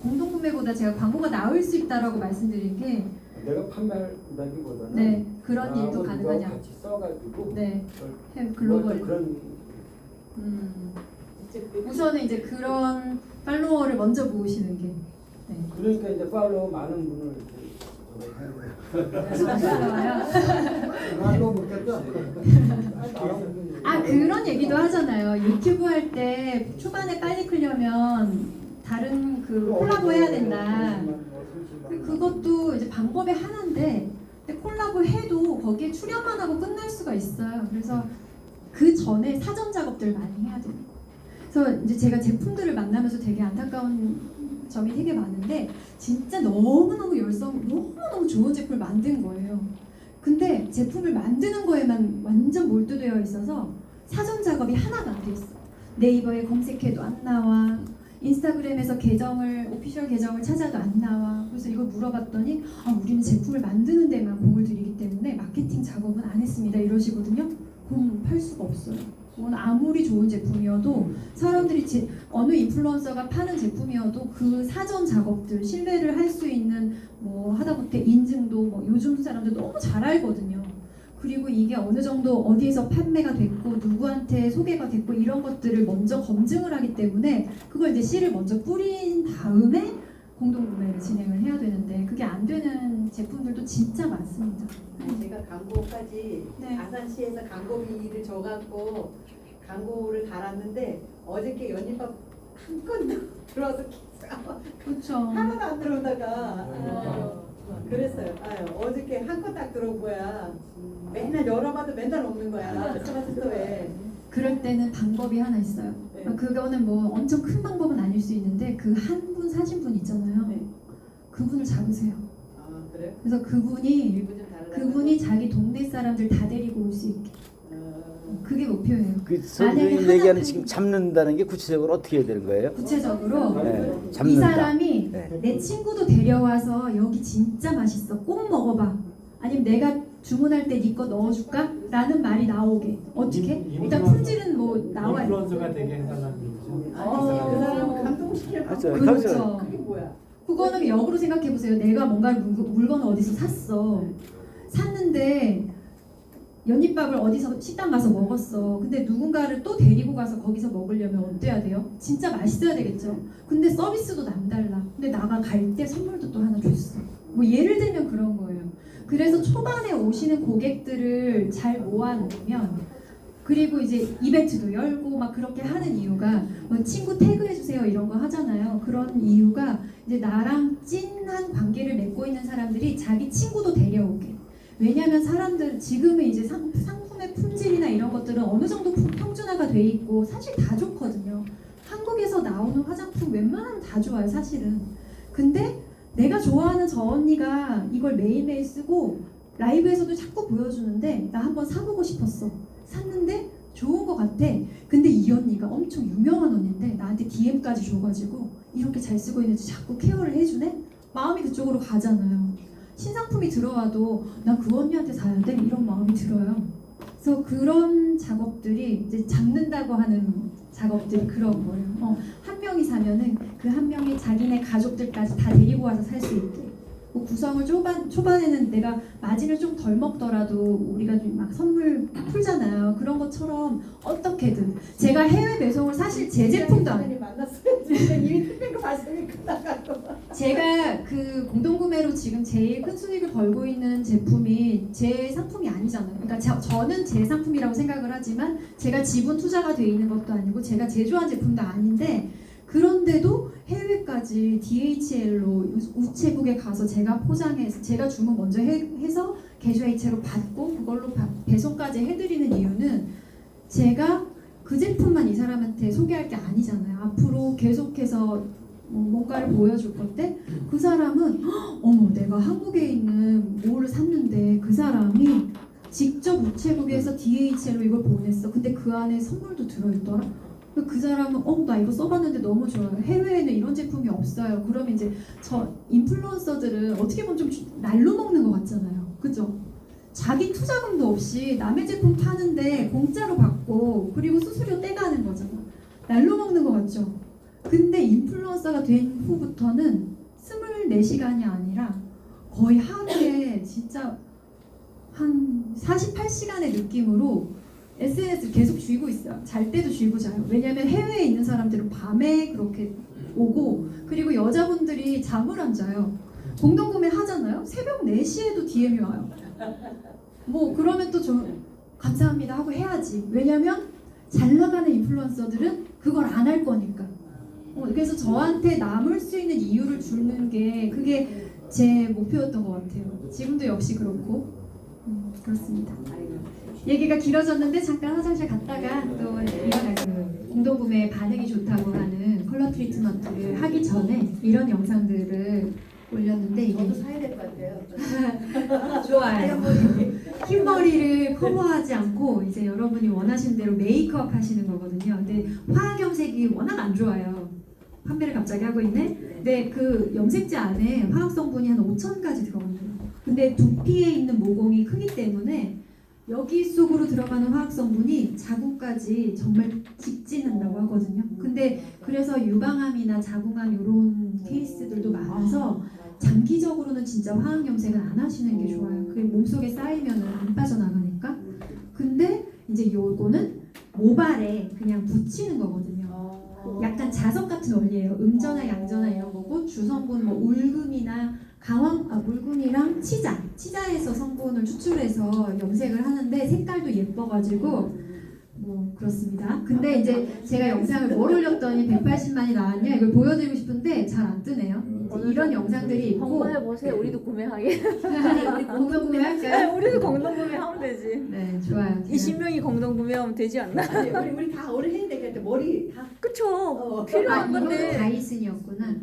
공동구매보다 제가 광고가 나을 수 있다라고 말씀드린 게 내가 판매한다기보다는 네, 그런 일도 나하고 누가 가능하냐. 같이 써가지고 네, 뭐 글로벌. 그런 우선은 이제 그런 팔로워를 먼저 모으시는 게. 네. 그러니까 이제 팔로우 많은 분을 말로 먹겠다. 아 그런 얘기도 하잖아요. 유튜브 할 때 초반에 빨리 크려면 다른 그 콜라보 해야 된다. 그것도 이제 방법의 하나인데 근데 콜라보 해도 거기에 출연만 하고 끝날 수가 있어요. 그래서 그 전에 사전 작업들 많이 해야 되는 거예요. 그래서 이제 제가 제품들을 만나면서 되게 안타까운 점이 되게 많은데 진짜 너무너무 너무너무 좋은 제품을 만든 거예요. 근데 제품을 만드는 거에만 완전 몰두되어 있어서 사전 작업이 하나도 안 돼 있어. 네이버에 검색해도 안 나와. 인스타그램에서 오피셜 계정을 찾아도 안 나와. 그래서 이걸 물어봤더니 우리는 제품을 만드는 데만 공을 들이기 때문에 마케팅 작업은 안 했습니다. 이러시거든요. 그럼 팔 수가 없어요. 그건 아무리 좋은 제품이어도 사람들이 어느 인플루언서가 파는 제품이어도 그 사전 작업들 신뢰를 할 수 있는 뭐 하다못해 인증도 뭐 요즘 사람들 너무 잘 알거든요. 그리고 이게 어느 정도 어디에서 판매가 됐고 누구한테 소개가 됐고 이런 것들을 먼저 검증을 하기 때문에 그걸 이제 씨를 먼저 뿌린 다음에 공동구매를 진행을 해야 되는데 그게 안 되는 제품들도 진짜 많습니다. 제가 광고까지 네. 아산시에서 광고비를 줘갖고 광고를 달았는데 어저께 연잎밥 한 건도 들어와서 그렇죠. 하나도 안 들어오다가 그랬어요. 어저께 한 건 딱 들어온 거야. 맨날 열어봐도 맨날 없는 거야. 스마트스토어에. 그럴 때는 방법이 하나 있어요. 네. 그거는 뭐 엄청 큰 방법은 아닐 수 있는데 그 한 분 사신 분 있잖아요. 네. 그분을 잡으세요. 아 그래요? 그래서 그분이 일부 좀 다르다. 자기 동네 사람들 다 데리고 올 수 있게. 그게 목표예요. 그 만약에 선생님 하나 얘기하는 큰- 지금 잡는다는 게 구체적으로 어떻게 해야 되는 거예요? 구체적으로 네, 이 잡는다. 사람이 네. 내 친구도 데려와서 여기 진짜 맛있어. 꼭 먹어봐. 아니면 내가 주문할 때 네 거 넣어줄까? 라는 말이 나오게. 어떻게? 일단 품질은 뭐 나와요. 인플루언서가 되게 해달라는 얘기죠. 아니 그 사람을 감동시키려고. 맞아요. 그렇죠. 그게 뭐야? 그거는 역으로 생각해 보세요. 내가 뭔가 물건을 어디서 샀어. 샀는데 연잎밥을 어디서 식당 가서 먹었어. 근데 누군가를 또 데리고 가서 거기서 먹으려면 어때야 돼요? 진짜 맛있어야 되겠죠. 근데 서비스도 남달라. 근데 나가 갈 때 선물도 또 하나 줬어. 뭐 예를 들면 그런 거예요. 그래서 초반에 오시는 고객들을 잘 모아놓으면 그리고 이제 이벤트도 열고 막 그렇게 하는 이유가 뭐 친구 태그해주세요 이런 거 하잖아요. 그런 이유가 이제 나랑 찐한 관계를 맺고 있는 사람들이 자기 친구도 데려오게. 왜냐하면 사람들 지금은 이제 상품의 품질이나 이런 것들은 어느 정도 평준화가 돼 있고 사실 다 좋거든요. 한국에서 나오는 화장품 웬만하면 다 좋아요 사실은. 근데 내가 좋아하는 저 언니가 이걸 매일매일 쓰고 라이브에서도 자꾸 보여주는데 나 한번 사보고 싶었어. 샀는데 좋은 것 같아. 근데 이 언니가 엄청 유명한 언니인데 나한테 DM까지 줘가지고 이렇게 잘 쓰고 있는지 자꾸 케어를 해주네? 마음이 그쪽으로 가잖아요. 신상품이 들어와도 나 그 언니한테 사야 돼 이런 마음이 들어요. 그래서 그런 작업들이 이제 잡는다고 하는 작업들이 그런 거예요. 한 명이 사면은 그 한 명이 자기네 가족들까지 다 데리고 와서 살 수 있게. 뭐 구성을 초반에는 내가 마진을 좀 덜 먹더라도 우리가 좀 막 선물 풀잖아요. 그런 것처럼 어떻게든 제가 해외 배송을 사실 제 제품도 안 만났어요. 이미 틀린 거 봤으니 끝나가고. 제가 그 공동구매로 지금 제일 큰 수익을 벌고 있는 제품이 제 상품이 아니잖아요. 그러니까 저는 제 상품이라고 생각을 하지만 제가 지분 투자가 돼 있는 것도 아니고 제가 제조한 제품도 아닌데 그런데도 해외까지 DHL로 우체국에 가서 제가 포장해서 제가 주문 먼저 해서 개조해체로 받고 그걸로 배송까지 해드리는 이유는 제가 그 제품만 이 사람한테 소개할 게 아니잖아요. 앞으로 계속해서 뭔가를 보여줄 건데 그 사람은 어머 내가 한국에 있는 뭐를 샀는데 그 사람이 직접 우체국에서 DHL로 이걸 보냈어. 근데 그 안에 선물도 들어있더라. 그 사람은 나 이거 써봤는데 너무 좋아요. 해외에는 이런 제품이 없어요. 그러면 이제 저 인플루언서들은 어떻게 보면 좀 날로 먹는 것 같잖아요. 그죠? 자기 투자금도 없이 남의 제품 파는데 공짜로 받고 그리고 수수료 떼가는 거잖아. 날로 먹는 것 같죠? 근데 인플루언서가 된 후부터는 24시간이 아니라 거의 하루에 진짜 한 48시간의 느낌으로 SNS를 계속 쥐고 있어요. 잘 때도 쥐고 자요. 왜냐면 해외에 있는 사람들은 밤에 그렇게 오고 그리고 여자분들이 잠을 안 자요. 공동구매 하잖아요. 새벽 4시에도 DM이 와요. 뭐 그러면 또 좀 감사합니다 하고 해야지. 왜냐면 잘 나가는 인플루언서들은 그걸 안 할 거니까. 그래서 저한테 남을 수 있는 이유를 주는 게 그게 제 목표였던 것 같아요. 지금도 역시 그렇고 그렇습니다. 얘기가 길어졌는데 잠깐 화장실 갔다가 또 이번에 그 공동구매 반응이 좋다고 하는 컬러 트리트먼트를 하기 전에 이런 영상들을 올렸는데 이게 저도 사야 될 것 같아요. 좋아요. 흰머리를 커버하지 않고 이제 여러분이 원하시는 대로 메이크업 하시는 거거든요. 근데 화학 염색이 워낙 안 좋아요. 판매를 갑자기 하고 있네. 근데 그 염색제 안에 화학 성분이 한 5,000가지 들어갑니다. 근데 두피에 있는 모공이 크기 때문에 여기 속으로 들어가는 화학 성분이 자궁까지 정말 직진한다고 하거든요. 근데 그래서 유방암이나 자궁암 이런 케이스들도 많아서 장기적으로는 진짜 화학 염색은 안 하시는 게 좋아요. 그게 몸속에 쌓이면 안 빠져나가니까. 근데 이제 요거는 모발에 그냥 붙이는 거거든요. 약간 자석 같은 원리예요. 음전화, 양전화 이런 거고 주성분 뭐 울금이나 물금이랑 치자에서 성분을 추출해서 염색을 하는데 색깔도 예뻐가지고 뭐 그렇습니다. 근데 이제 제가 영상을 뭘 올렸더니 180만이 나왔냐 이걸 보여드리고 싶은데 잘 안 뜨네요. 이런 영상들이 있고 홍보해 보세요. 우리도 구매하게. 우리 공동 구매할까요? 우리도 공동 구매하면 되지. 네, 좋아요. 20명이 공동 구매하면 되지 않나? 아니, 우리 다 오래 해야 되겠다. 머리 다. 그쵸. 필요한 이거는 건데. 다이슨이었구나.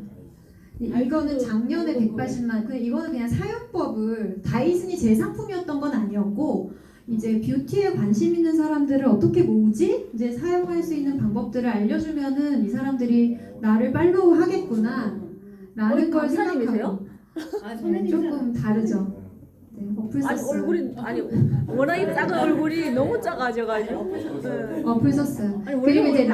이거는 작년에 180만. 근데 이거는 그냥 사용법을 다이슨이 제 상품이었던 건 아니었고 이제 뷰티에 관심 있는 사람들을 어떻게 모으지? 이제 사용할 수 있는 방법들을 알려주면은 이 사람들이 나를 팔로우 하겠구나 라는 걸 강사님이세요? 생각하고 조금 다르죠. 네, 어플 아니 썼어요. 얼굴이 워낙에 작은 얼굴이 너무 작아져가지고. 네. 어플 썼어요. 아니, 그리고 원래 이제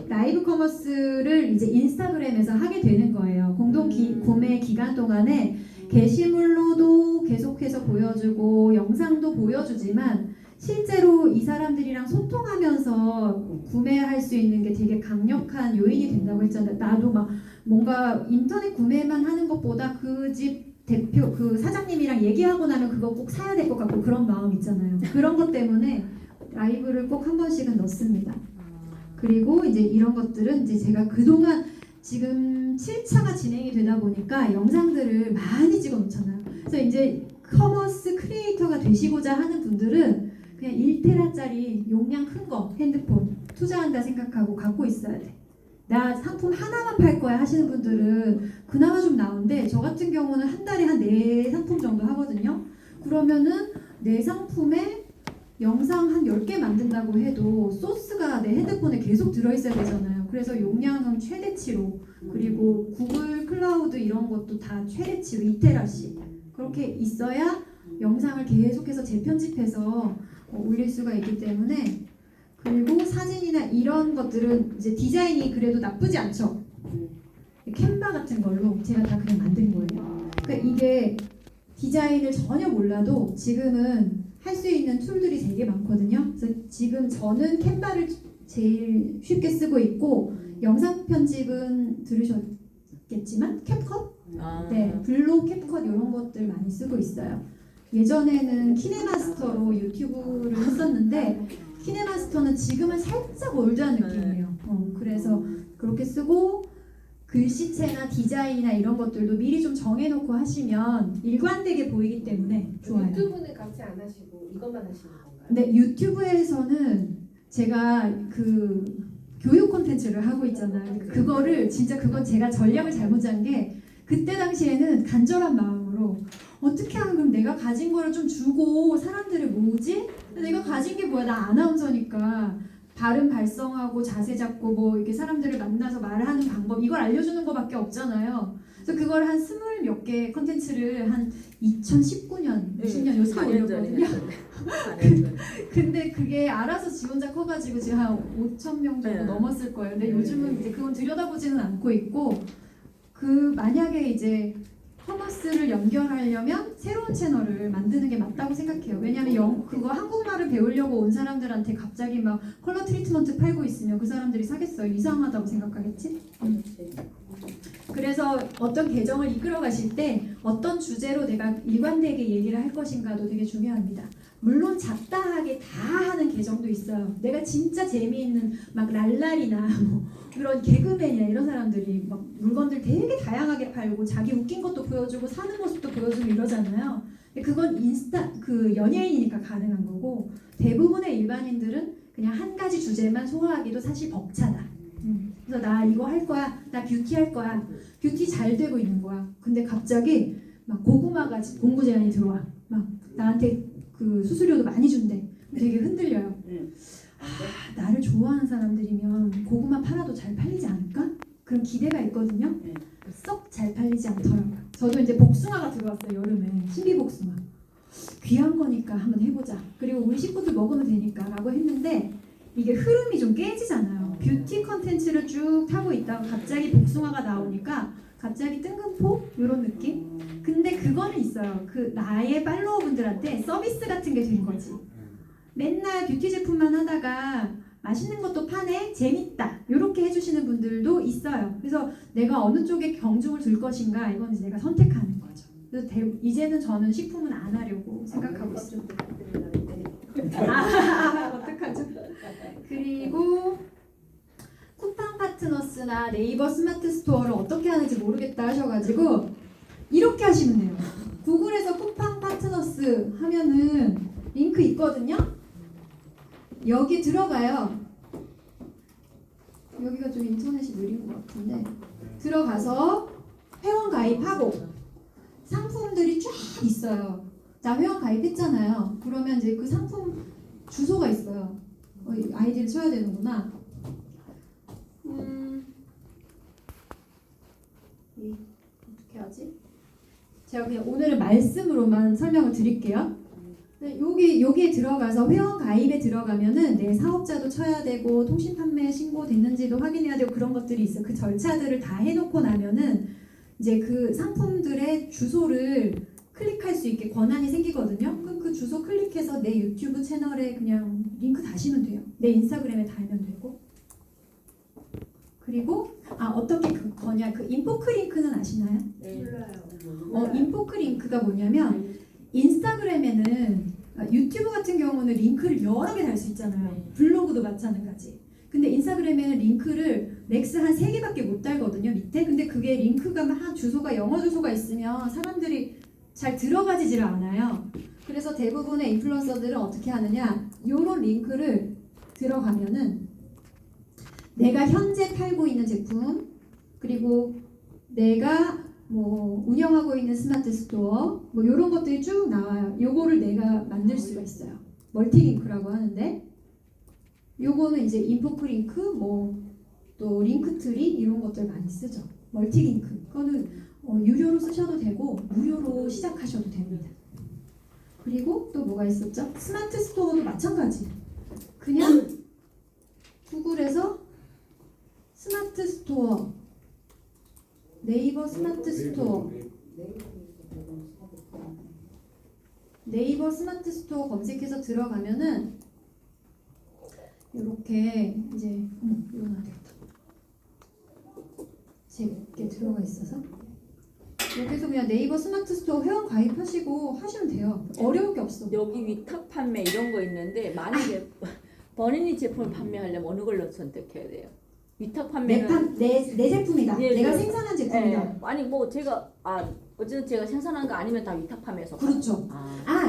라이브 커머스를 이제 인스타그램에서 하게 되는 거예요. 공동 구매 기간 동안에 게시물로도 계속해서 보여주고 영상도 보여주지만 실제로 이 사람들이랑 소통하면서 구매할 수 있는 게 되게 강력한 요인이 된다고 했잖아요. 나도 막 뭔가 인터넷 구매만 하는 것보다 그 집 대표 그 사장님이랑 얘기하고 나면 그거 꼭 사야 될 것 같고 그런 마음 있잖아요. 그런 것 때문에 라이브를 꼭 한 번씩은 넣습니다. 그리고 이제 이런 것들은 이제 제가 그동안 지금 7차가 진행이 되다 보니까 영상들을 많이 찍어 놓잖아요. 그래서 이제 커머스 크리에이터가 되시고자 하는 분들은 그냥 1테라짜리 용량 큰 거 핸드폰 투자한다 생각하고 갖고 있어야 돼. 나 상품 하나만 팔 거야 하시는 분들은 그나마 좀 나은데 저 같은 경우는 한 달에 한 4상품 정도 하거든요. 그러면은 내 상품에 영상 한 10개 만든다고 해도 소스가 내 핸드폰에 계속 들어있어야 되잖아요. 있어요. 그래서 용량은 최대치로, 그리고 구글 클라우드 이런 것도 다 최대치로 2테라씩 그렇게 있어야 영상을 계속해서 재편집해서 올릴 수가 있기 때문에. 그리고 사진이나 이런 것들은 이제 디자인이 그래도 나쁘지 않죠. 캔바 같은 걸로 제가 다 그냥 만든 거예요. 그러니까 이게 디자인을 전혀 몰라도 지금은 할 수 있는 툴들이 되게 많거든요. 그래서 지금 저는 캔바를 제일 쉽게 쓰고 있고, 영상 편집은 들으셨겠지만 캡컷? 네, 블로, 캡컷 이런 것들 많이 쓰고 있어요. 예전에는 키네마스터로 유튜브를 했었는데 키네마스터는 지금은 살짝 올드한 느낌이에요. 그래서 그렇게 쓰고, 글씨체나 디자인이나 이런 것들도 미리 좀 정해놓고 하시면 일관되게 보이기 때문에 좋아요. 유튜브는 같이 안 하시고 이것만 하시는 건가요? 근데 유튜브에서는 제가 그 교육 콘텐츠를 하고 있잖아요. 그거를 진짜 그건 제가 전략을 잘못 짠 게, 그때 당시에는 간절한 마음으로 어떻게 하면 그럼 내가 가진 거를 좀 주고 사람들을 모으지? 내가 가진 게 뭐야? 나 아나운서니까 발음 발성하고 자세 잡고 뭐 이렇게 사람들을 만나서 말하는 방법 이걸 알려주는 거밖에 없잖아요. 그래서 그걸 한 20몇 개 컨텐츠를 한 2019년, 20년 요새 4년 전에 올렸거든요. 했어요. 4년 전에. 근데 그게 알아서 지원자 커가지고 지금 한 5,000명 정도 네. 넘었을 거예요. 근데 요즘은 이제 그건 들여다보지는 않고 있고, 그 만약에 이제 커머스를 연결하려면 새로운 채널을 만드는 게 맞다고 생각해요. 왜냐하면 그거 한국말을 배우려고 온 사람들한테 갑자기 막 컬러 트리트먼트 팔고 있으면 그 사람들이 사겠어요? 이상하다고 생각하겠지? 그래서 어떤 계정을 이끌어 가실 때 어떤 주제로 내가 일관되게 얘기를 할 것인가도 되게 중요합니다. 물론 잡다하게 다 하는 계정도 있어요. 내가 진짜 재미있는 막 랄랄이나 뭐 그런 개그맨이나 이런 사람들이 막 물건들 되게 다양하게 팔고 자기 웃긴 것도 보여주고 사는 모습도 보여주고 이러잖아요. 근데 그건 그 연예인이니까 가능한 거고, 대부분의 일반인들은 그냥 한 가지 주제만 소화하기도 사실 벅차다. 그래서 나 이거 할 거야, 나 뷰티 할 거야, 뷰티 잘 되고 있는 거야. 근데 갑자기 막 고구마가 공부 제안이 들어와. 막 나한테 그 수수료도 많이 준대. 되게 흔들려요. 나를 좋아하는 사람들이면 고구마 팔아도 잘 팔리지 않을까? 그런 기대가 있거든요. 썩 잘 팔리지 않더라고요. 저도 이제 복숭아가 들어왔어요. 여름에 신비복숭아. 귀한 거니까 한번 해보자. 그리고 우리 식구들 먹으면 되니까 라고 했는데, 이게 흐름이 좀 깨지잖아요. 뷰티 컨텐츠를 쭉 타고 있다가 갑자기 복숭아가 나오니까 갑자기 뜬금포? 이런 느낌? 근데 그거는 있어요. 그 나의 팔로워분들한테 서비스 같은 게 된 거지. 맨날 뷰티 제품만 하다가 맛있는 것도 파네? 재밌다. 이렇게 해주시는 분들도 있어요. 그래서 내가 어느 쪽에 경중을 둘 것인가, 이건 이제 내가 선택하는 거죠. 그래서 이제는 저는 식품은 안 하려고 생각하고 있습니다. 어떡하죠? 그리고 쿠팡 파트너스나 네이버 스마트 스토어를 어떻게 하는지 모르겠다 하셔가지고 이렇게 하시면 돼요. 구글에서 쿠팡 파트너스 하면은 링크 있거든요. 여기 들어가요. 여기가 좀 인터넷이 느린 것 같은데, 들어가서 회원 가입하고 상품들이 쫙 있어요. 나 회원 가입했잖아요. 그러면 이제 그 상품 주소가 있어요. 아이디를 쳐야 되는구나. 어떻게 하지? 제가 그냥 오늘은 말씀으로만 설명을 드릴게요. 여기에 들어가서 회원 가입에 들어가면은 내 사업자도 쳐야 되고 통신 판매 신고됐는지도 확인해야 되고 그런 것들이 있어요. 그 절차들을 다 해놓고 나면은 이제 그 상품들의 주소를 클릭할 수 있게 권한이 생기거든요. 그럼 그 주소 클릭해서 내 유튜브 채널에 그냥 링크 다시면 돼요. 내 인스타그램에 달면 되고. 그리고 어떻게 그거냐, 그 인포크 링크는 아시나요? 몰라요. 인포크 링크가 뭐냐면, 인스타그램에는 유튜브 같은 경우는 링크를 여러 개 달 수 있잖아요. 블로그도 마찬가지. 근데 인스타그램에는 링크를 맥스 한 3개밖에 못 달거든요, 밑에. 근데 그게 링크가 막 주소가 영어 주소가 있으면 사람들이 잘 들어가지질 않아요. 그래서 대부분의 인플루언서들은 어떻게 하느냐, 요런 링크를 들어가면은 내가 현재 팔고 있는 제품, 그리고 내가 뭐 운영하고 있는 스마트 스토어, 뭐 이런 것들이 쭉 나와요. 요거를 내가 만들 수가 있어요. 멀티 링크라고 하는데, 요거는 이제 인포크 링크, 뭐 또 링크트리 이런 것들 많이 쓰죠. 멀티링크. 그거는 유료로 쓰셔도 되고 무료로 시작하셔도 됩니다. 그리고 또 뭐가 있었죠? 스마트 스토어도 마찬가지. 그냥 구글에서 스마트 스토어, 네이버 스마트 스토어, 네이버 스마트 스토어 검색해서 들어가면은 이렇게 이제 이거 놔야 되겠다. 제게 들어가 있어서 여기서 그냥 네이버 스마트 스토어 회원 가입하시고 하시면 돼요. 어려울 게 없어. 여기 위탁 판매 이런 거 있는데 만약에 본인이 제품을 판매하려면 어느 걸로 선택해야 돼요? 위탁 판매는 내 제품이다. 예, 내가 예. 생산한 제품이다. 아니 뭐 제가 어쨌든 제가 생산한 거 아니면 다 위탁 판매해서 그렇죠.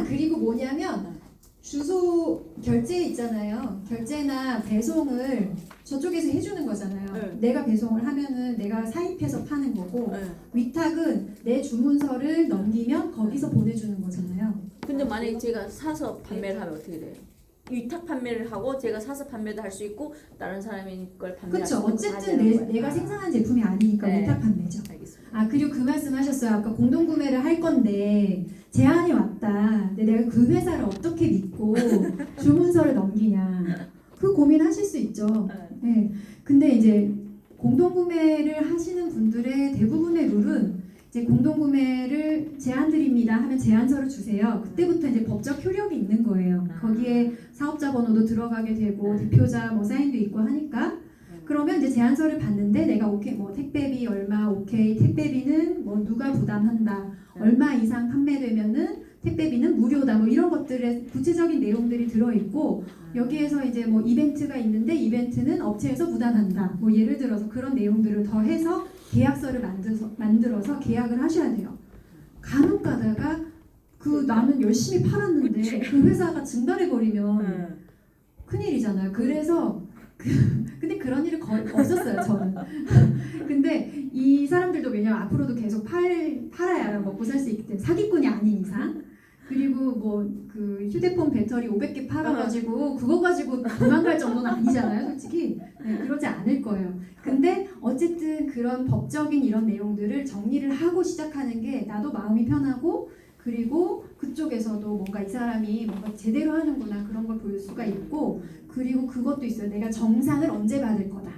그리고 뭐냐면 주소 결제 있잖아요. 결제나 배송을 저쪽에서 해주는 거잖아요. 네. 내가 배송을 하면은 내가 사입해서 파는 거고 위탁은 내 주문서를 넘기면 거기서 보내주는 거잖아요. 근데 만약에 제가 사서 판매를 하면 어떻게 돼요? 위탁 판매를 하고 제가 사서 판매도 할 수 있고 다른 사람이 걸 판매할 수 그렇죠. 있고 다 어쨌든 되는 거예요. 내가 생산한 제품이 아니니까 네. 위탁 판매죠. 알겠습니다. 그리고 그 말씀하셨어요. 아까 공동 구매를 할 건데 제안이 왔다. 근데 내가 그 회사를 어떻게 믿고 주문서를 넘기냐. 그 고민하실 수 있죠. 네. 근데 이제 공동 구매를 하시는 분들의 대부분의 룰은 이제 공동 구매를 제안 드립니다 하면 제안서를 주세요. 그때부터 이제 법적 효력이 있는 거예요. 거기에 사업자 번호도 들어가게 되고 대표자 뭐 사인도 있고 하니까 그러면 이제 제안서를 봤는데 내가 오케이 뭐 택배비 얼마 오케이 택배비는 뭐 누가 부담한다 얼마 이상 판매되면은 택배비는 무료다 뭐 이런 것들의 구체적인 내용들이 들어 있고 여기에서 이제 뭐 이벤트가 있는데 이벤트는 업체에서 부담한다 뭐 예를 들어서 그런 내용들을 더해서 계약서를 만들어서 계약을 하셔야 돼요. 간혹 가다가 나는 열심히 팔았는데 그 회사가 증발해 버리면 큰일이잖아요. 그래서 근데 그런 일은 거의 없었어요, 저는. 근데 이 사람들도 왜냐면 앞으로도 계속 팔아야 먹고 살 수 있기 때문에 사기꾼이 아닌 이상. 그리고 뭐 그 휴대폰 배터리 500개 팔아가지고 그거 가지고 도망갈 정도는 아니잖아요, 솔직히. 네, 그러지 않을 거예요. 근데 어쨌든 그런 법적인 이런 내용들을 정리를 하고 시작하는 게 나도 마음이 편하고 그리고 그쪽에서도 뭔가 이 사람이 뭔가 제대로 하는구나 그런 걸 볼 수가 있고 그리고 그것도 있어요. 내가 정상을 언제 받을 거다.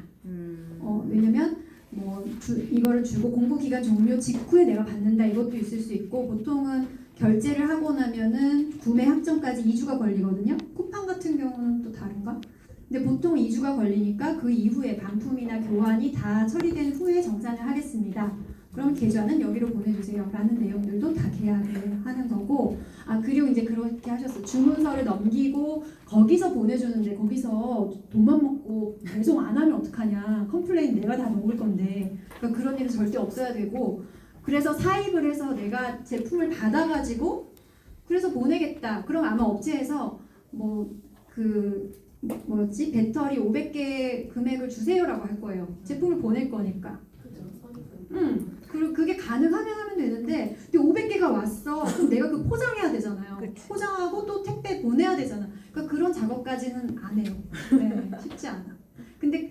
왜냐면 뭐 이거를 주고 공부 기간 종료 직후에 내가 받는다 이것도 있을 수 있고 보통은 결제를 하고 나면은 구매 확정까지 2주가 걸리거든요. 쿠팡 같은 경우는 또 다른가? 근데 보통 2주가 걸리니까 그 이후에 반품이나 교환이 다 처리된 후에 정산을 하겠습니다. 그럼 계좌는 여기로 보내주세요 라는 내용들도 다 계약을 하는 거고 그리고 이제 그렇게 하셨어요. 주문서를 넘기고 거기서 보내주는데 거기서 돈만 먹고 배송 안 하면 어떡하냐 컴플레인 내가 다 먹을 건데 그러니까 그런 일은 절대 없어야 되고 그래서 사입을 해서 내가 제품을 받아가지고 그래서 보내겠다 그럼 아마 업체에서 배터리 500개 금액을 주세요라고 할 거예요. 제품을 보낼 거니까. 그리고 그게 가능하면 하면 되는데 근데 500개가 왔어. 그럼 내가 그 포장해야 되잖아요. 포장하고 또 택배 보내야 되잖아. 그러니까 그런 작업까지는 안 해요. 네, 쉽지 않아. 근데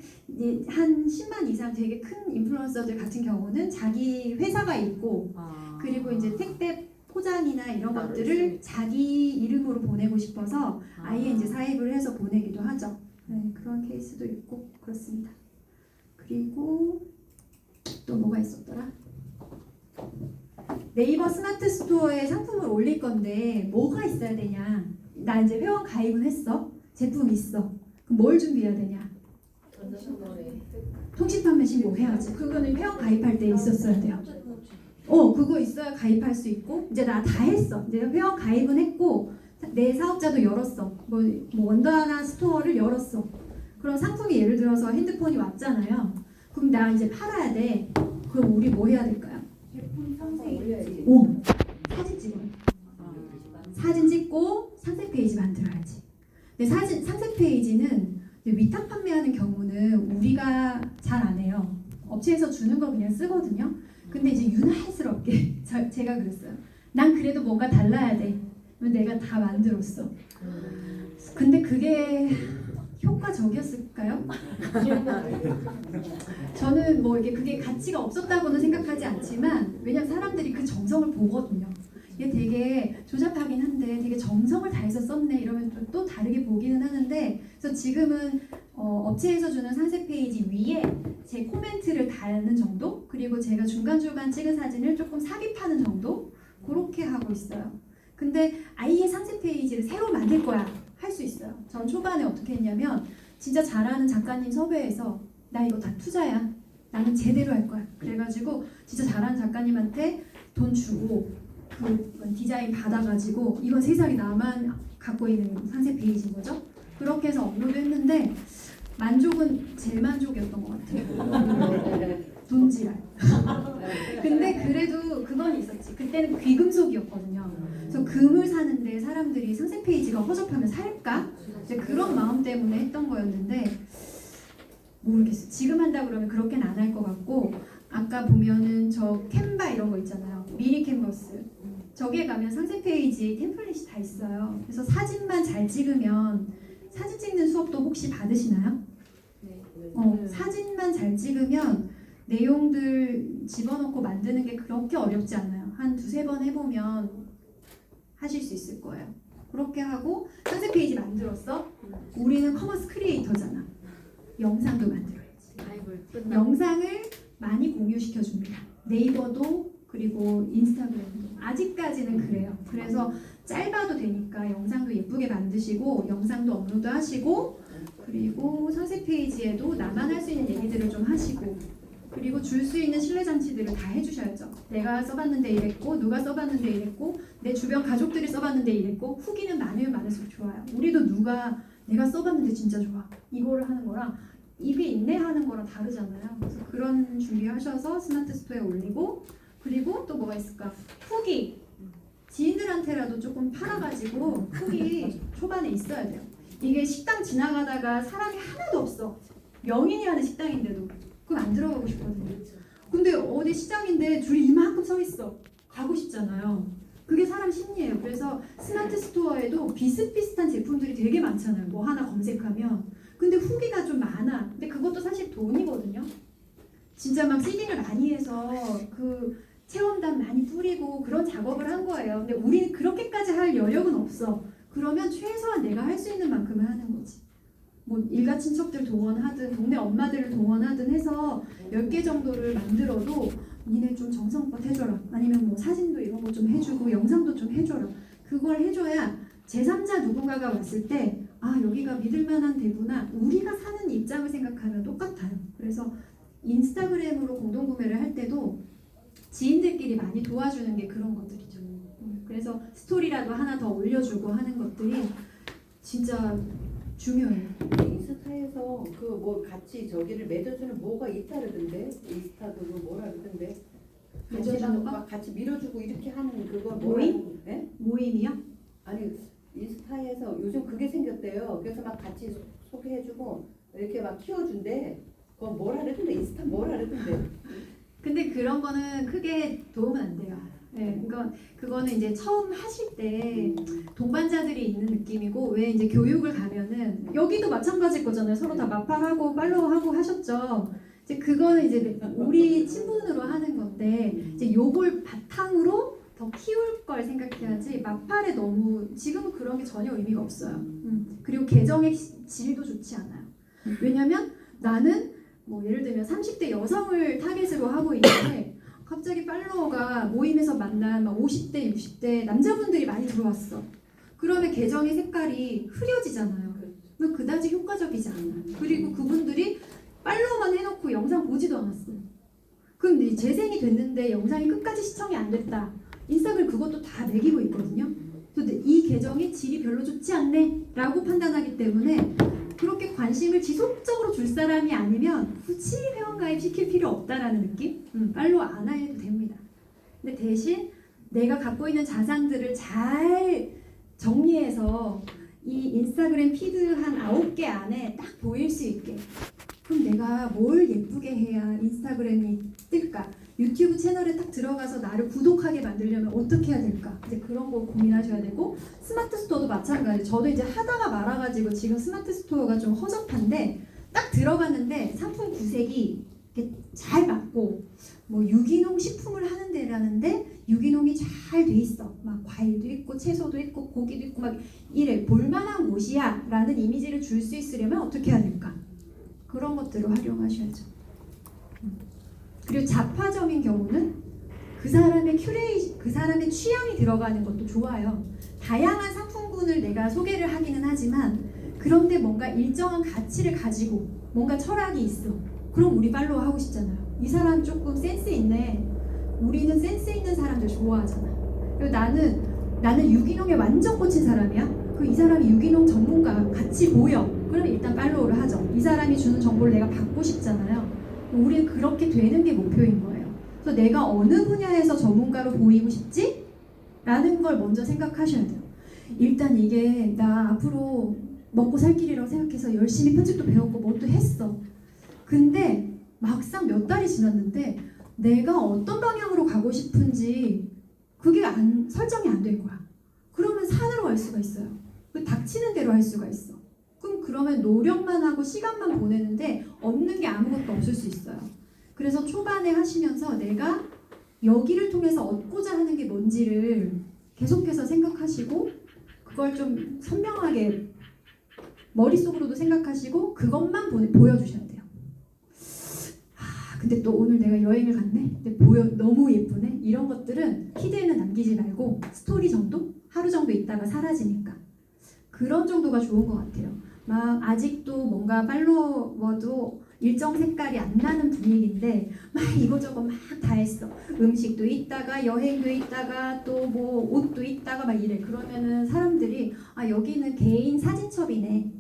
한 10만 이상 되게 큰 인플루언서들 같은 경우는 자기 회사가 있고 그리고 이제 택배 포장이나 이런 것들을 자기 이름으로 보내고 싶어서 아예 이제 사입을 해서 보내기도 하죠. 네, 그런 케이스도 있고 그렇습니다. 그리고 또 뭐가 있었더라? 네이버 스마트 스토어에 상품을 올릴 건데 뭐가 있어야 되냐? 나 이제 회원 가입은 했어. 제품 있어. 그럼 뭘 준비해야 되냐? 통신 판매 신고해야지. 그거는 회원 가입할 때 있었어야 돼요. 그거 있어야 가입할 수 있고 이제 나 다 했어. 이제 회원 가입은 했고 내 사업자도 열었어. 뭐 원더하나 스토어를 열었어. 그럼 상품이 예를 들어서 핸드폰이 왔잖아요. 그럼 나 이제 팔아야 돼. 그럼 우리 뭐 해야 될까요? 제품 상세 올려야지. 사진 찍어요. 사진 찍고 상세 페이지 만들어야지. 근데 상세 페이지는 위탁 판매하는 경우는 우리가 잘 안 해요. 업체에서 주는 거 그냥 쓰거든요. 근데 이제 유난스럽게 제가 그랬어요. 난 그래도 뭔가 달라야 돼. 내가 다 만들었어. 근데 그게 효과적이었을까요? 그게 가치가 없었다고는 생각하지 않지만 왜냐면 사람들이 그 정성을 보거든요. 이게 되게 조잡하긴 한데 되게 정성을 다해서 썼네 이러면 또 다르게 보기는 하는데 그래서 지금은 업체에서 주는 상세 페이지 위에 제 코멘트를 달는 정도 그리고 제가 중간중간 찍은 사진을 조금 삽입하는 정도 그렇게 하고 있어요. 근데 아예 상세 페이지를 새로 만들 거야 할 수 있어요. 전 초반에 어떻게 했냐면 진짜 잘하는 작가님 섭외해서 나 이거 다 투자야. 나는 제대로 할 거야. 그래가지고 진짜 잘하는 작가님한테 돈 주고 그 디자인 받아가지고 이건 세상에 나만 갖고 있는 상세 페이지인 거죠. 그렇게 해서 업로드했는데 만족은 제 만족이었던 것 같아요. 돈지랄. 근데 그래도 그건 있었지. 그때는 귀금속이었거든요. 그래서 금을 사는데 사람들이 상세 페이지가 허접하면 살까? 이제 그런 마음 때문에 했던 거였는데 모르겠어요. 지금 한다 그러면 그렇게는 안 할 것 같고 아까 보면은 저 캔바 이런 거 있잖아요. 미니 캔버스. 저기에 가면 상세 페이지 템플릿이 다 있어요. 그래서 사진만 잘 찍으면 사진 찍는 수업도 혹시 받으시나요? 사진만 잘 찍으면 내용들 집어넣고 만드는 게 그렇게 어렵지 않아요. 한 두세 번 해보면 하실 수 있을 거예요. 그렇게 하고 상세 페이지 만들었어? 우리는 커머스 크리에이터잖아. 영상도 만들어야지. 영상을 많이 공유시켜 줍니다. 네이버도 그리고 인스타그램도 아직까지는 그래요. 그래서 짧아도 되니까 영상도 예쁘게 만드시고 영상도 업로드하시고 그리고 상세 페이지에도 나만 할 수 있는 얘기들을 좀 하시고 그리고 줄 수 있는 신뢰 장치들을 다 해주셔야죠. 내가 써봤는데 이랬고 누가 써봤는데 이랬고 내 주변 가족들이 써봤는데 이랬고 후기는 많으면 많을수록 좋아요. 우리도 내가 써봤는데 진짜 좋아 이거를 하는 거랑 이게 있네 하는 거랑 다르잖아요. 그래서 그런 준비하셔서 스마트 스토어에 올리고 그리고 또 뭐가 있을까? 후기 지인들한테라도 조금 팔아가지고 후기 초반에 있어야 돼요. 이게 식당 지나가다가 사람이 하나도 없어. 명인이 하는 식당인데도 그건 안 들어가고 싶거든요. 근데 어디 시장인데 줄이 이만큼 서 있어. 가고 싶잖아요. 그게 사람 심리예요. 그래서 스마트 스토어에도 비슷비슷한 제품들이 되게 많잖아요. 뭐 하나 검색하면. 근데 후기가 좀 많아. 근데 그것도 사실 돈이거든요. 진짜 막 시딩을 많이 해서 그 체험단 많이 뿌리고 그런 작업을 한 거예요. 근데 우리는 그렇게까지 할 여력은 없어. 그러면 최소한 내가 할 수 있는 만큼은 하는 거지. 뭐 일가 친척들 동원하든 동네 엄마들을 동원하든 해서 10개 정도를 만들어도 니네 좀 정성껏 해줘라. 아니면 뭐 사진도 이런 거 좀 해주고 영상도 좀 해줘라. 그걸 해줘야 제3자 누군가가 왔을 때 아 여기가 믿을만한 데구나. 우리가 사는 입장을 생각하면 똑같아요. 그래서 인스타그램으로 공동구매를 할 때도 지인들끼리 많이 도와주는 게 그런 것들이죠. 그래서 스토리라도 하나 더 올려주고 하는 것들이 진짜 중요해요. 인스타에서 그 뭐 같이 저기를 맺어주는 뭐가 있다 그러던데 인스타도 그 뭐라 그러던데 맺어주는 거? 막 같이 밀어주고 이렇게 하는 그거 모임? 네? 모임이요? 아니 인스타에서 요즘 그게 생겼대요. 그래서 막 같이 소개해주고 이렇게 막 키워준대. 그거 뭐라 그러던데 인스타 뭐라 그러던데. 근데 그런 거는 크게 도움은 안 돼요. 네, 그거는 이제 처음 하실 때 동반자들이 있는 느낌이고 왜 이제 교육을 가면은 여기도 마찬가지일 거잖아요. 서로 다 마팔하고 팔로우하고 하셨죠. 이제 그거는 이제 우리 친분으로 하는 건데 이제 요걸 바탕으로 더 키울 걸 생각해야지 마팔에 너무 지금은 그런 게 전혀 의미가 없어요. 그리고 계정의 질도 좋지 않아요. 왜냐면 나는 뭐 예를 들면 30대 여성을 타겟으로 하고 있는데 갑자기 팔로워가 모임에서 만난 막 50대, 60대 남자분들이 많이 들어왔어. 그러면 계정의 색깔이 흐려지잖아요. 그럼 그다지 효과적이지 않아요. 그리고 그분들이 팔로워만 해놓고 영상 보지도 않았어요. 그럼 이제 재생이 됐는데 영상이 끝까지 시청이 안 됐다. 인스타그램 그것도 다 매기고 있거든요. 근데 이 계정의 질이 별로 좋지 않네 라고 판단하기 때문에 그렇게 관심을 지속적으로 줄 사람이 아니면 굳이 회원가입 시킬 필요 없다라는 느낌? 팔로우 안 해도 됩니다. 근데 대신 내가 갖고 있는 자산들을 잘 정리해서 이 인스타그램 피드 한 9개 안에 딱 보일 수 있게 그럼 내가 뭘 예쁘게 해야 인스타그램이 뜰까? 유튜브 채널에 딱 들어가서 나를 구독하게 만들려면 어떻게 해야 될까? 이제 그런 거 고민하셔야 되고 스마트 스토어도 마찬가지. 저도 이제 하다가 말아가지고 지금 스마트 스토어가 좀 허접한데 딱 들어갔는데 상품 구색이 이렇게 잘 맞고 뭐 유기농 식품을 하는 데라는데 유기농이 잘 돼 있어. 막 과일도 있고 채소도 있고 고기도 있고 막 이래 볼만한 곳이야 라는 이미지를 줄 수 있으려면 어떻게 해야 될까? 그런 것들을 활용하셔야죠. 그리고 잡화점인 경우는 그 사람의 그 사람의 취향이 들어가는 것도 좋아요. 다양한 상품군을 내가 소개를 하기는 하지만 그런데 뭔가 일정한 가치를 가지고 뭔가 철학이 있어. 그럼 우리 팔로우 하고 싶잖아요. 이 사람 조금 센스 있네. 우리는 센스 있는 사람들 좋아하잖아. 그리고 나는 유기농에 완전 꽂힌 사람이야. 그 이 사람이 유기농 전문가 같이 보여. 그럼 일단 팔로우를 하죠. 이 사람이 주는 정보를 내가 받고 싶잖아요. 우리는 그렇게 되는 게 목표인 거예요. 그래서 내가 어느 분야에서 전문가로 보이고 싶지? 라는 걸 먼저 생각하셔야 돼요. 일단 이게 나 앞으로 먹고 살 길이라고 생각해서 열심히 편집도 배웠고 뭐 또 했어. 근데 막상 몇 달이 지났는데 내가 어떤 방향으로 가고 싶은지 그게 설정이 안 된 거야. 그러면 산으로 갈 수가 있어요. 닥치는 대로 할 수가 있어. 그러면 노력만 하고 시간만 보내는데 얻는 게 아무것도 없을 수 있어요. 그래서 초반에 하시면서 내가 여기를 통해서 얻고자 하는 게 뭔지를 계속해서 생각하시고 그걸 좀 선명하게 머릿속으로도 생각하시고 그것만 보여주셔야 돼요. 근데 또 오늘 내가 여행을 갔네? 근데 너무 예쁘네? 이런 것들은 피드에는 남기지 말고 스토리 정도? 하루 정도 있다가 사라지니까 그런 정도가 좋은 것 같아요. 막 아직도 뭔가 팔로워도 일정 색깔이 안 나는 분위기인데 막 이거저거 막 다 했어. 음식도 있다가 여행도 있다가 또 뭐 옷도 있다가 막 이래. 그러면은 사람들이 여기는 개인 사진첩이네.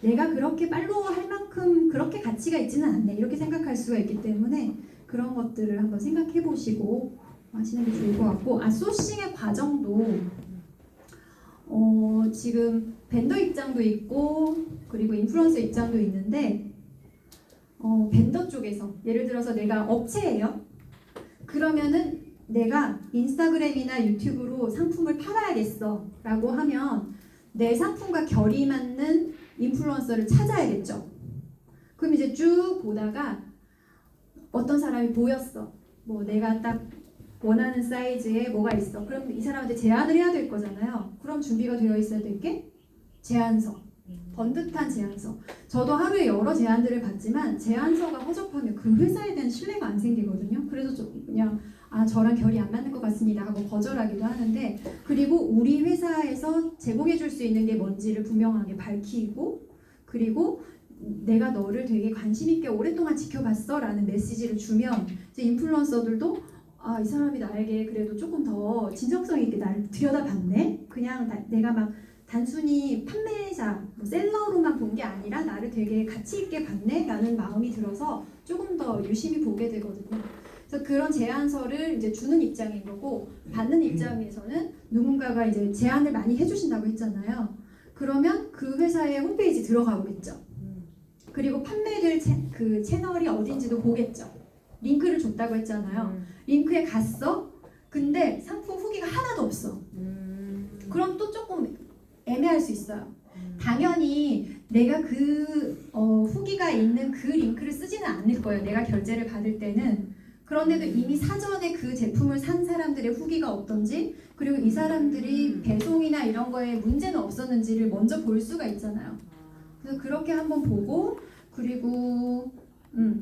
내가 그렇게 팔로워 할 만큼 그렇게 가치가 있지는 않네. 이렇게 생각할 수가 있기 때문에 그런 것들을 한번 생각해 보시고 하시는 게 좋을 것 같고 소싱의 과정도 지금 벤더 입장도 있고 그리고 인플루언서 입장도 있는데 벤더 쪽에서 예를 들어서 내가 업체예요. 그러면은 내가 인스타그램이나 유튜브로 상품을 팔아야겠어 라고 하면 내 상품과 결이 맞는 인플루언서를 찾아야겠죠. 그럼 이제 쭉 보다가 어떤 사람이 보였어. 뭐 내가 딱 원하는 사이즈에 뭐가 있어. 그럼 이 사람한테 제안을 해야 될 거잖아요. 그럼 준비가 되어 있어야 될 게 제안서. 번듯한 제안서. 저도 하루에 여러 제안들을 받지만 제안서가 허접하면 그 회사에 대한 신뢰가 안 생기거든요. 그래서 좀 그냥 저랑 결이 안 맞는 것 같습니다 하고 거절하기도 하는데 그리고 우리 회사에서 제공해 줄 수 있는 게 뭔지를 분명하게 밝히고 그리고 내가 너를 되게 관심 있게 오랫동안 지켜봤어 라는 메시지를 주면 이제 인플루언서들도 이 사람이 나에게 그래도 조금 더 진정성 있게 날 들여다봤네. 그냥 내가 막 단순히 판매자, 셀러로만 본 게 아니라 나를 되게 가치 있게 봤네 라는 마음이 들어서 조금 더 유심히 보게 되거든요. 그래서 그런 제안서를 이제 주는 입장인 거고 받는 입장에서는 누군가가 이제 제안을 많이 해주신다고 했잖아요. 그러면 그 회사의 홈페이지 들어가 보겠죠. 그리고 판매될 그 채널이 어딘지도 보겠죠. 링크를 줬다고 했잖아요. 링크에 갔어. 근데 상품 후기가 하나도 없어. 그럼 또 조금 애매할 수 있어요. 당연히 내가 그 후기가 있는 그 링크를 쓰지는 않을 거예요. 내가 결제를 받을 때는. 그런데도 이미 사전에 그 제품을 산 사람들의 후기가 어떤지 그리고 이 사람들이 배송이나 이런 거에 문제는 없었는지를 먼저 볼 수가 있잖아요. 그래서 그렇게 한번 보고 그리고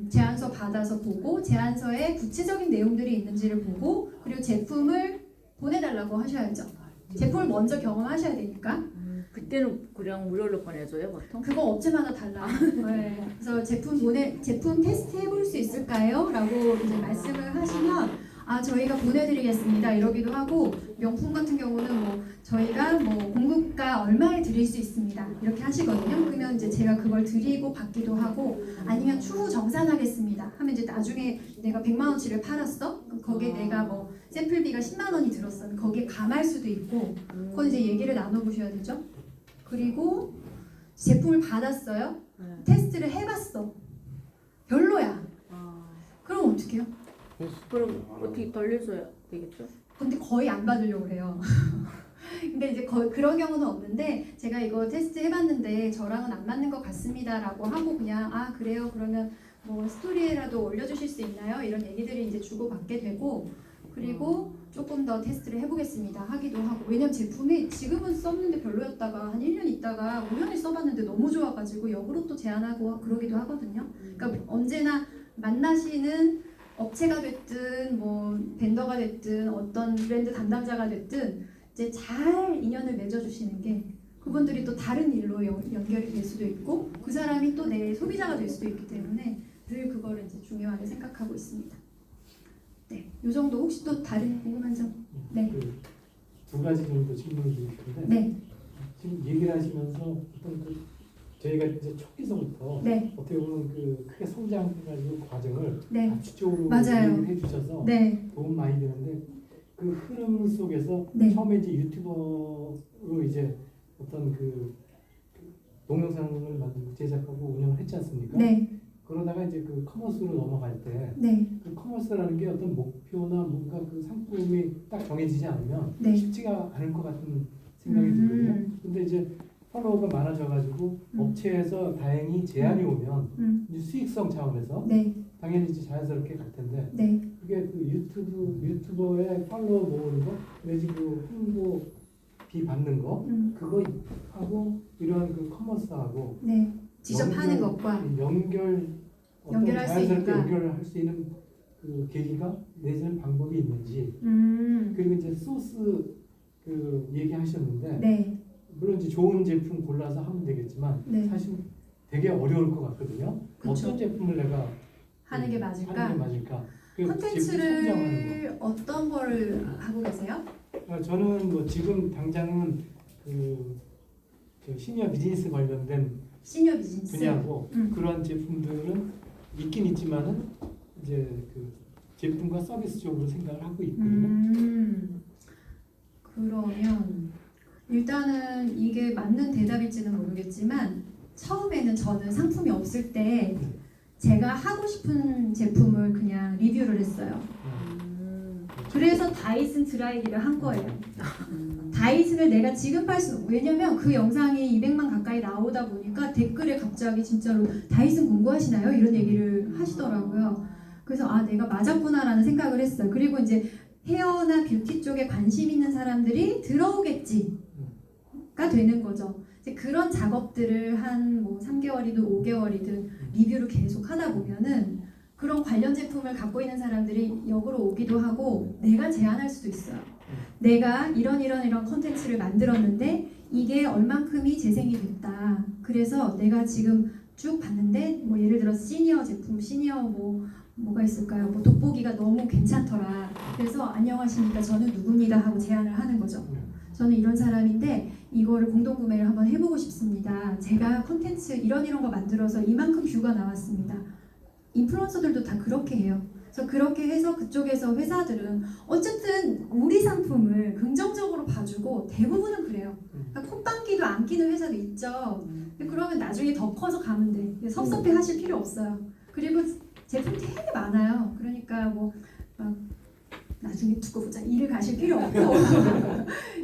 제안서 받아서 보고 제안서에 구체적인 내용들이 있는지를 보고 그리고 제품을 보내달라고 하셔야죠. 제품을 먼저 경험하셔야 되니까. 그때는 그냥 무료로 보내줘요 보통? 그거 업체마다 달라. 네. 그래서 제품 테스트 해볼 수 있을까요? 라고 이제 말씀을 하시면 저희가 보내드리겠습니다 이러기도 하고 명품 같은 경우는 뭐 저희가 뭐 공급가 얼마에 드릴 수 있습니다 이렇게 하시거든요. 그러면 이제 제가 그걸 드리고 받기도 하고 아니면 추후 정산하겠습니다 하면 이제 나중에 내가 100만 원치를 팔았어? 그럼 거기에 내가 뭐 샘플비가 10만 원이 들었어. 거기에 감할 수도 있고 그건 이제 얘기를 나눠보셔야 되죠. 그리고 제품을 받았어요. 테스트를 해봤어. 별로야. 그럼 어떻게 해요? 그럼 어떻게 돌려줘야 되겠죠? 근데 거의 안 받으려고 그래요. 근데 이제 그런 경우는 없는데 제가 이거 테스트 해봤는데 저랑은 안 맞는 것 같습니다 라고 하고 그냥 그래요 그러면 뭐 스토리에라도 올려주실 수 있나요? 이런 얘기들이 이제 주고받게 되고 그리고 조금 더 테스트를 해보겠습니다 하기도 하고 왜냐면 제품이 지금은 썼는데 별로였다가 한 1년 있다가 우연히 써봤는데 너무 좋아가지고 역으로 또 제안하고 그러기도 하거든요. 그러니까 언제나 만나시는 업체가 됐든 뭐 벤더가 됐든 어떤 브랜드 담당자가 됐든 이제 잘 인연을 맺어주시는 게 그분들이 또 다른 일로 연결이 될 수도 있고 그 사람이 또 내 소비자가 될 수도 있기 때문에 늘 그거를 이제 중요하게 생각하고 있습니다. 네, 이 정도 혹시 또 다른 궁금한 점? 네. 두 가지 정도 질문을 드릴 텐데 네, 지금 얘기를 하시면서 어떤 저희가 이제 초기서부터 네, 어떻게 보면 크게 성장해가지고 과정을 네, 압축적으로 맞아요. 얘기를 해주셔서 네, 도움 많이 되는데 그 흐름 속에서 네. 처음에 이제 유튜버로 이제 어떤 동영상을 제작하고 운영을 했지 않습니까? 네, 그러다가 이제 커머스로 넘어갈 때 네, 커머스라는 게 어떤 목표나 뭔가 상품이 딱 정해지지 않으면 네. 쉽지가 않을 것 같은 생각이 들거든요. 근데 이제 팔로워가 많아져가지고 업체에서 다행히 제안이 오면 이제 수익성 차원에서 네, 당연히 이제 자연스럽게 갈 텐데 네, 그게 유튜버의 팔로워 모으는 거 내지 홍보비 받는 거 그거 하고 이런 커머스하고 네. 직접 하는 것과 연결할 수 자연스럽게 있는가? 연결을 할 수 있는 계기가 내지는 방법이 있는지 그리고 이제 소스 얘기하셨는데 네, 물론 이제 좋은 제품 골라서 하면 되겠지만 네. 사실 되게 어려울 것 같거든요. 그쵸. 어떤 제품을 내가 하는 게 맞을까? 하는 게 맞을까? 제품 선정하는 콘텐츠를 어떤 걸 하고 계세요? 거. 저는 뭐 지금 당장은 저 시니어 비즈니스 관련된 시니어 비즈니스. 분야고 그러한 제품들은 있긴 있지만은 이제 제품과 서비스 쪽으로 생각을 하고 있거든요. 그러면 일단은 이게 맞는 대답일지는 모르겠지만 처음에는 저는 상품이 없을 때 제가 하고 싶은 제품을 그냥 리뷰를 했어요. 그래서 다이슨 드라이기를 한 거예요. 다이슨을 내가 지금 팔 수는 왜냐면 그 영상이 200만 가까이 나오다 보니까 댓글에 갑자기 진짜로 다이슨 공부하시나요? 이런 얘기를 하시더라고요. 그래서 아 내가 맞았구나라는 생각을 했어요. 그리고 이제 헤어나 뷰티 쪽에 관심 있는 사람들이 들어오겠지가 되는 거죠. 이제 그런 작업들을 한 뭐 3개월이든 5개월이든 리뷰를 계속 하다 보면은 그런 관련 제품을 갖고 있는 사람들이 역으로 오기도 하고 내가 제안할 수도 있어요. 내가 이런 컨텐츠를 만들었는데 이게 얼만큼이 재생이 됐다. 그래서 내가 지금 쭉 봤는데 뭐 예를 들어 시니어 제품, 시니어 뭐가 있을까요? 뭐 돋보기가 너무 괜찮더라. 그래서 안녕하십니까 저는 누구입니다 하고 제안을 하는 거죠. 저는 이런 사람인데 이거를 공동 구매를 한번 해보고 싶습니다. 제가 컨텐츠 이런 거 만들어서 이만큼 뷰가 나왔습니다. 인플루언서들도 다 그렇게 해요. 그래서 그렇게 해서 그쪽에서 회사들은 어쨌든 우리 상품을 긍정적으로 봐주고 대부분은 그래요. 그러니까 콧방귀도 안 끼는 회사도 있죠. 근데 그러면 나중에 더 커서 가면 돼. 섭섭해 하실 필요 없어요. 그리고 제품이 되게 많아요. 그러니까 막 나중에 두고 보자 일을 가실 필요 없고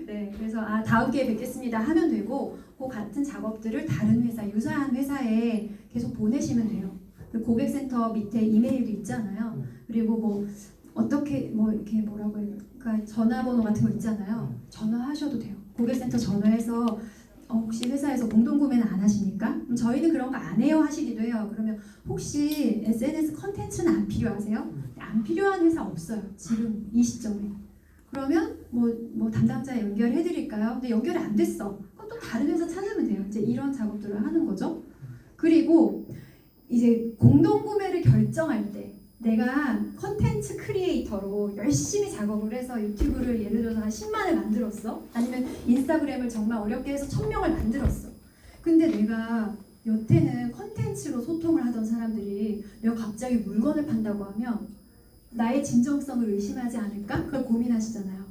네 그래서 다음 기회에 뵙겠습니다 하면 되고 그 같은 작업들을 다른 회사 유사한 회사에 계속 보내시면 돼요. 그 고객센터 밑에 이메일도 있잖아요. 그리고 어떻게 이렇게 뭐라고 해요? 그러니까 전화번호 같은 거 있잖아요. 전화하셔도 돼요. 고객센터 전화해서 혹시 회사에서 공동구매는 안 하십니까? 그럼 저희는 그런 거 안 해요 하시기도 해요. 그러면 혹시 SNS 컨텐츠는 안 필요하세요? 안 필요한 회사 없어요. 지금 이 시점에. 그러면 뭐 담당자 연결해 드릴까요? 근데 연결이 안 됐어. 그럼 또 다른 회사 찾으면 돼요. 이제 이런 작업들을 하는 거죠. 그리고 이제 공동구매를 결정할 때 내가 컨텐츠 크리에이터로 열심히 작업을 해서 유튜브를 예를 들어서 한 10만을 만들었어. 아니면 인스타그램을 정말 어렵게 해서 1000명을 만들었어. 근데 내가 여태는 컨텐츠로 소통을 하던 사람들이 내가 갑자기 물건을 판다고 하면 나의 진정성을 의심하지 않을까? 그걸 고민하시잖아요.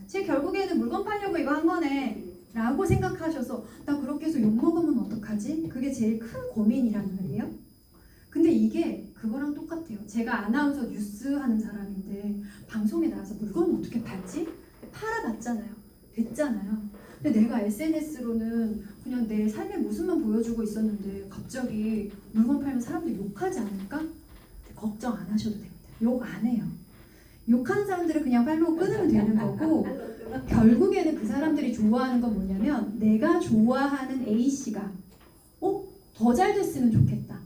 제 결국에는 물건 팔려고 이거 한 거네 라고 생각하셔서 나 그렇게 해서 욕먹으면 어떡하지? 그게 제일 큰 고민이란 말이에요. 근데 이게 그거랑 똑같아요. 제가 아나운서 뉴스 하는 사람인데 방송에 나와서 물건을 어떻게 팔지? 팔아봤잖아요. 됐잖아요. 근데 내가 SNS로는 그냥 내 삶의 모습만 보여주고 있었는데 갑자기 물건 팔면 사람들 욕하지 않을까? 걱정 안 하셔도 됩니다. 욕 안 해요. 욕하는 사람들은 그냥 팔로우 끊으면 되는 거고 결국에는 그 사람들이 좋아하는 건 뭐냐면 내가 좋아하는 A씨가 더 잘 됐으면 좋겠다.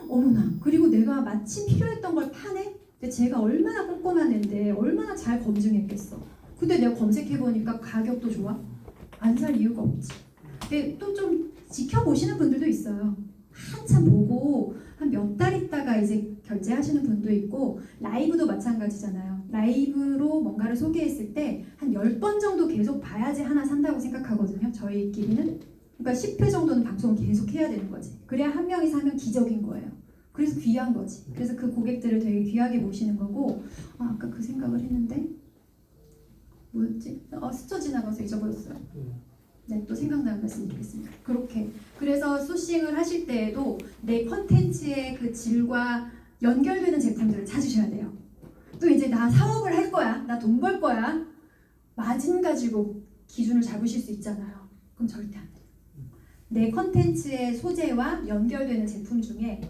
어머나, 그리고 내가 마침 필요했던 걸 파네? 근데 제가 얼마나 꼼꼼한 애인데 얼마나 잘 검증했겠어. 근데 내가 검색해보니까 가격도 좋아? 안 살 이유가 없지. 근데 또 좀 지켜보시는 분들도 있어요. 한참 보고 한 몇 달 있다가 이제 결제하시는 분도 있고 라이브도 마찬가지잖아요. 라이브로 뭔가를 소개했을 때 한 10번 정도 계속 봐야지 하나 산다고 생각하거든요. 저희끼리는. 그러니까 10회 정도는 방송을 계속 해야 되는 거지. 그래야 한 명이 사면 기적인 거예요. 그래서 귀한 거지. 그래서 그 고객들을 되게 귀하게 모시는 거고 아까 그 생각을 했는데 뭐였지? 스쳐 지나가서 잊어버렸어요. 네, 또 생각나면 말씀드리겠습니다. 그렇게 그래서 소싱을 하실 때에도 내 컨텐츠의 그 질과 연결되는 제품들을 찾으셔야 돼요. 또 이제 나 사업을 할 거야, 나 돈 벌 거야, 마진 가지고 기준을 잡으실 수 있잖아요. 그럼 절대 안 돼요. 내 컨텐츠의 소재와 연결되는 제품 중에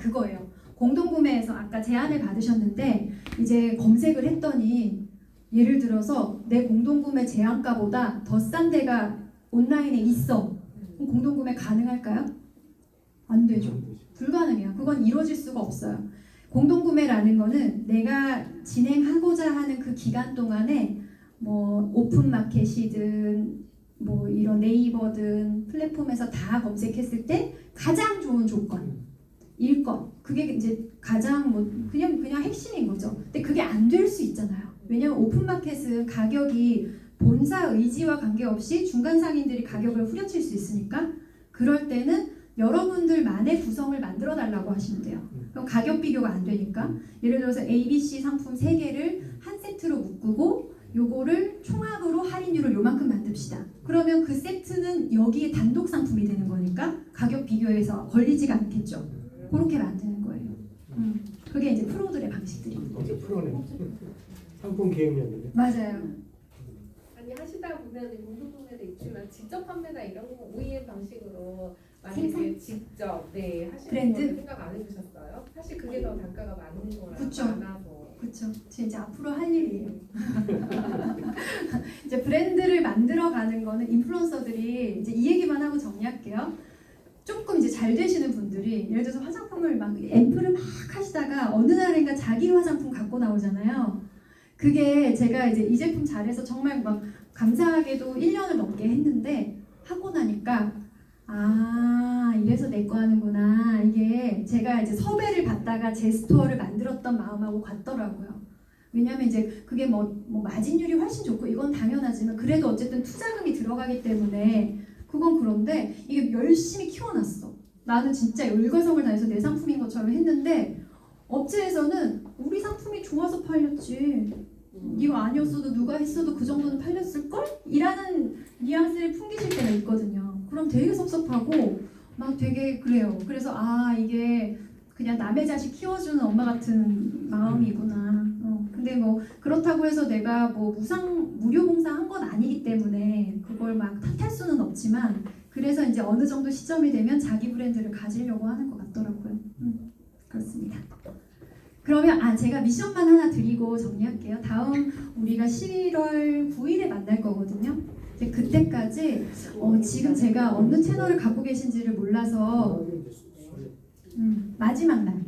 그거예요. 공동구매에서 아까 제안을 받으셨는데 이제 검색을 했더니 예를 들어서 내 공동구매 제한가보다 더 싼 데가 온라인에 있어. 그럼 공동구매 가능할까요? 안 되죠. 불가능해요. 그건 이루어질 수가 없어요. 공동구매라는 거는 내가 진행하고자 하는 그 기간 동안에 뭐 오픈마켓이든 뭐 이런 네이버든 플랫폼에서 다 검색했을 때 가장 좋은 조건일 것. 그게 이제 가장 뭐 그냥 핵심인 거죠. 근데 그게 안 될 수 있잖아요. 왜냐면 오픈마켓은 가격이 본사 의지와 관계없이 중간 상인들이 가격을 후려칠 수 있으니까 그럴 때는 여러분들만의 구성을 만들어 달라고 하시면 돼요. 그럼 가격 비교가 안 되니까 예를 들어서 ABC 상품 3개를 한 세트로 묶고 요거를 총합으로 할인율을 요만큼 만듭시다. 그러면 그 세트는 여기에 단독 상품이 되는 거니까 가격 비교에서 걸리지가 않겠죠. 그렇게 만드는 거예요. 그게 이제 프로들의 방식들입니다. 이제 프로네. 상품 기획력이네. 맞아요. 아니 하시다 보면 공동구매도 있지만 직접 판매나 이런 거 OEM 방식으로 만약에 직접 하시는 브랜드? 거를 생각 안 해보셨어요? 사실 그게 더 단가가 많은 거라 그쵸. 많아서. 그렇죠. 이제 앞으로 할 일이에요. 이제 브랜드를 만들어가는 거는 인플루언서들이 이제 이 얘기만 하고 정리할게요. 조금 이제 잘 되시는 분들이 예를 들어서 화장품을 막 앰플을 막 하시다가 어느 날인가 자기 화장품 갖고 나오잖아요. 그게 제가 이제 이 제품 잘해서 정말 막 감사하게도 1년을 넘게 했는데 하고 나니까 이래서 내 거 하는구나. 이게 제가 이제 섭외를 받다가 제 스토어를 만들었던 마음하고 같더라고요. 왜냐면 이제 그게 뭐 마진율이 훨씬 좋고 이건 당연하지만 그래도 어쨌든 투자금이 들어가기 때문에 그건 그런데 이게 열심히 키워놨어. 나는 진짜 열과성을 다해서 내 상품인 것처럼 했는데 업체에서는 우리 상품이 좋아서 팔렸지. 이거 아니었어도 누가 했어도 그 정도는 팔렸을걸? 이라는 뉘앙스를 풍기실 때가 있거든요. 그럼 되게 섭섭하고 막 되게 그래요. 그래서 이게 그냥 남의 자식 키워주는 엄마 같은 마음이구나. 근데 뭐 그렇다고 해서 내가 뭐 무료 봉사한 건 아니기 때문에 그걸 막 탓할 수는 없지만 그래서 이제 어느 정도 시점이 되면 자기 브랜드를 가지려고 하는 것 같더라고요. 그렇습니다. 그러면 제가 미션만 하나 드리고 정리할게요. 다음 우리가 11월 9일에 만날 거거든요. 이제 그때까지 지금 제가 어느 채널을 갖고 계신지를 몰라서 마지막 날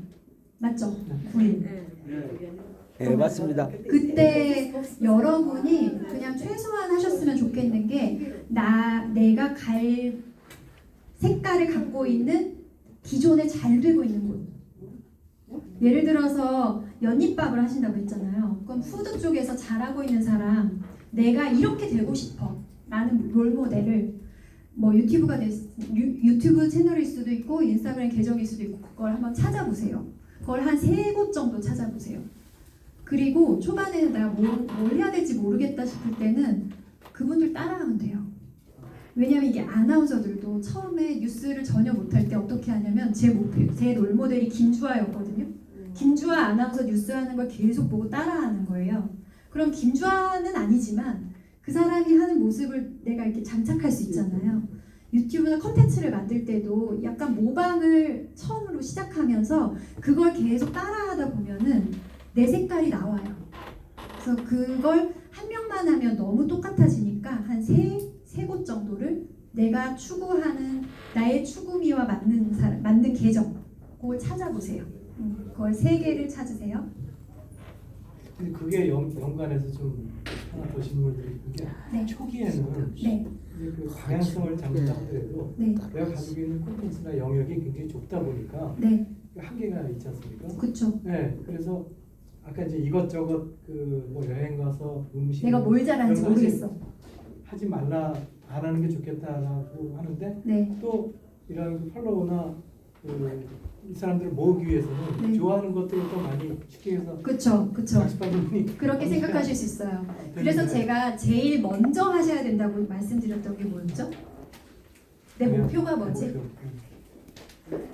맞죠? 9일. 네, 맞습니다. 그때 여러분이 그냥 최소한 하셨으면 좋겠는 게 내가 갈 색깔을 갖고 있는 기존에 잘 되고 있는 곳. 예를 들어서 연잎밥을 하신다고 했잖아요. 그럼 푸드 쪽에서 잘하고 있는 사람, 내가 이렇게 되고 싶어 라는 롤모델을 뭐 유튜브 채널일 수도 있고 인스타그램 계정일 수도 있고 그걸 한번 찾아보세요. 그걸 한 3곳 정도 찾아보세요. 그리고 초반에는 내가 뭘 해야 될지 모르겠다 싶을 때는 그분들 따라하면 돼요. 왜냐면 이게 아나운서들도 처음에 뉴스를 전혀 못할 때 어떻게 하냐면 제 롤모델이 김주아였거든요. 김주아 아나운서 뉴스하는 걸 계속 보고 따라하는 거예요. 그럼 김주아는 아니지만 그 사람이 하는 모습을 내가 이렇게 장착할 수 있잖아요. 유튜브나 컨텐츠를 만들 때도 약간 모방을 처음으로 시작하면서 그걸 계속 따라하다 보면은 내 색깔이 나와요. 그래서 그걸 한 명만 하면 너무 똑같아지니까 한 세 곳 정도를 내가 추구하는 나의 추구미와 맞는 계정 그걸 찾아보세요. 그걸 3개를 찾으세요. 근데 그게 연관해서 좀 하나 더 질문을 드리는 게 네. 초기에는 네, 이제 그 방향성을 잡는다 하더라도 네, 내가 가지고 있는 콘텐츠나 영역이 굉장히 좁다 보니까 네, 한계가 있지 않습니까? 그쵸. 네, 그래서 아까 이제 이것저것 그 뭐 여행 가서 음식 내가 뭘 잘하는지 그런 거 모르겠어. 하지 말라 안 하는 게 좋겠다라고 하는데 네, 또 이런 팔로우나 이 사람들을 모으기 위해서는 네. 좋아하는 것들을 더 많이 쉽게 해서 그쵸, 그쵸. 학습하는 분이 그렇게 생각하실 수 있어요. 그래서 때문에 제가 제일 먼저 하셔야 된다고 말씀드렸던 게 뭐였죠? 내 목표가 뭐지?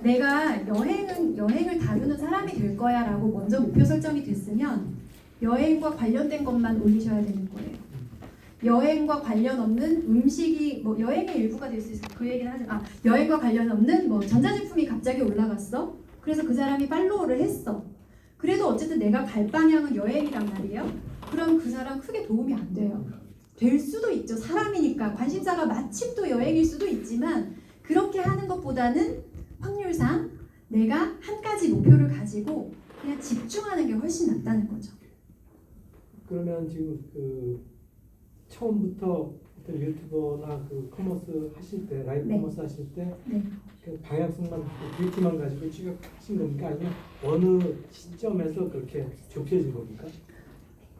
내가 여행을 다루는 사람이 될 거야라고 먼저 목표 설정이 됐으면 여행과 관련된 것만 올리셔야 되는 거예요. 여행과 관련 없는 음식이 뭐 여행의 일부가 될 수 있어요. 그 얘기는 하지. 여행과 관련 없는 뭐 전자제품이 갑자기 올라갔어. 그래서 그 사람이 팔로우를 했어. 그래도 어쨌든 내가 갈 방향은 여행이란 말이에요. 그럼 그 사람 크게 도움이 안 돼요. 될 수도 있죠. 사람이니까 관심사가 마침 또 여행일 수도 있지만 그렇게 하는 것보다는 확률상 내가 한 가지 목표를 가지고 그냥 집중하는 게 훨씬 낫다는 거죠. 그러면 지금 그 처음부터 어떤 유튜버나 그 커머스 하실 때 라이브 네. 커머스 하실 때 네. 그 방향성만 뷰티만 가지고 쭉 하신 겁니까? 아니면 어느 시점에서 그렇게 좁혀진 겁니까?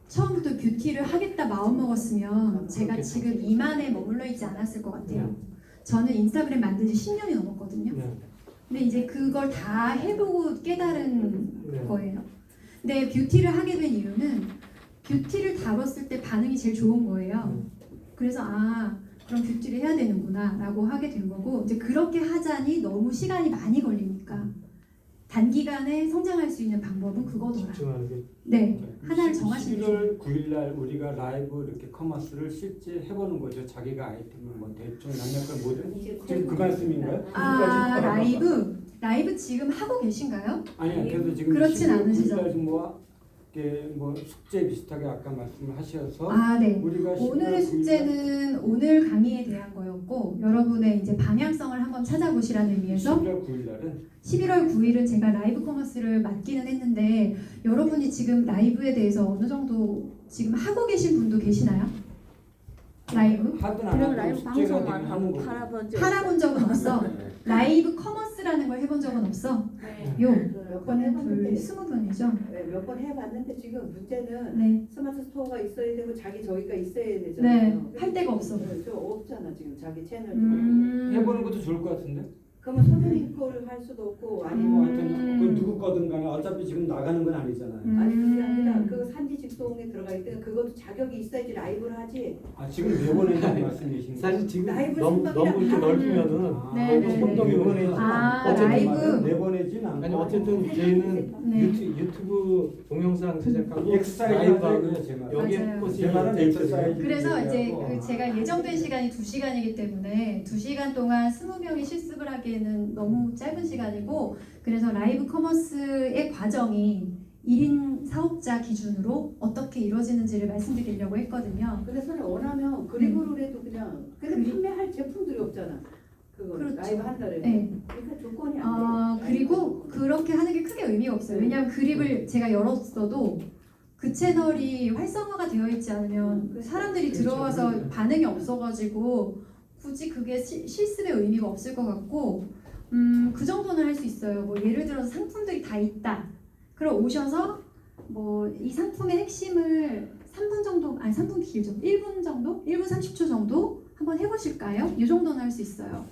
처음부터 뷰티를 하겠다 마음 먹었으면 제가 지금 이만에 머물러 있지 않았을 것 같아요. 저는 인스타그램 만든 지 10년이 넘었거든요. 네. 근데 이제 그걸 다 해보고 깨달은 네. 거예요. 근데 뷰티를 하게 된 이유는 뷰티를 다뤘을 때 반응이 제일 좋은 거예요. 그래서 그럼 뷰티를 해야 되는구나 라고 하게 된 거고 이제 그렇게 하자니 너무 시간이 많이 걸리니까 단기간에 성장할 수 있는 방법은 그거더라. 집중하는 게 네, 하나를 정하시는 게 11월 9일 날 우리가 라이브 이렇게 커머스를 실제 해보는 거죠. 자기가 아이템을 뭐 대충 남녀권 뭐든 지금 그 말씀인가요? 라이브 지금 하고 계신가요? 아니 그래도 지금 그렇진 11월 않으시죠? 9일 날 지금 뭐 숙제 비슷하게 아까 말씀을 하셔서 네. 우리가 오늘의 11월 9일 날 숙제는 오늘 강의에 대한 거였고 여러분의 이제 방향성을 한번 찾아보시라는 의미에서 11월 9일 날은 11월 9일은 제가 라이브 커머스를 맡기는 했는데 여러분이 지금 라이브에 대해서 어느 정도 지금 하고 계신 분도 계시나요? 라이브? 하든 안 그럼 하든 라이브 숙제가 방송만 되면 하는 하고 거고. 팔아본 적 팔아본 적은 없어? 라이브 커머스라는 걸 해본 적은 없어? 네. 몇 번은 20번이죠? 몇 번 해봤는데 지금 문제는 네, 스마트 스토어가 있어야 되고 자기 저기가 있어야 네, 되잖아요. 할 데가 없어. 저 없잖아 지금 자기 채널. 해보는 것도 좋을 것 같은데? 그러면 선생님 거를 할 수도 없고 아니 아니면 뭐 하여튼 그건 누구 거든 간에 어차피 지금 나가는 건 아니잖아요. 아니 그게 아니라 그 산지 직송에 들어가 있든 그것도 자격이 있어야지 라이브를 하지. 지금 내보내자는 말씀이신 거예요? 사실 지금 라이브 너무 생각이랑 이렇게 넓히면은 네, 너무 네. 혼동이 내보내지 오니까 어쨌든 라이브 내보내진 않고 아니 어쨌든 저희는 네. 유튜브 동영상 제작하고 엑사이즈 라이브하고 하고요, 제 말은. 여기에 맞아요. 꽃이 제 말은 엑사이즈. 그래서 이제 얘기하고. 제가 예정된 시간이 2시간이기 때문에 2시간 동안 20명이 실습을 하기에는 너무 짧은 시간이고 그래서 라이브 커머스의 과정이 1인 사업자 기준으로 어떻게 이루어지는지를 말씀드리려고 했거든요. 근데 선생님 원하면 그림으로 해도 그냥 근데 그림? 판매할 제품들이 없잖아. 그거 그렇죠. 라이브 한다래. 네. 그러니까 조건이 안 돼. 그리고 그렇게 하는 게 크게 의미가 없어요. 왜냐하면 그립을 제가 열었어도 그 채널이 활성화가 되어 있지 않으면 사람들이 그렇죠. 들어와서 반응이 없어가지고 굳이 그게 실습의 의미가 없을 것 같고 그 정도는 할 수 있어요. 뭐 예를 들어서 상품들이 다 있다. 그럼 오셔서 뭐 이 상품의 핵심을 3분 정도, 아니 3분 길죠. 1분 정도? 1분 30초 정도 한번 해보실까요? 이 정도는 할 수 있어요.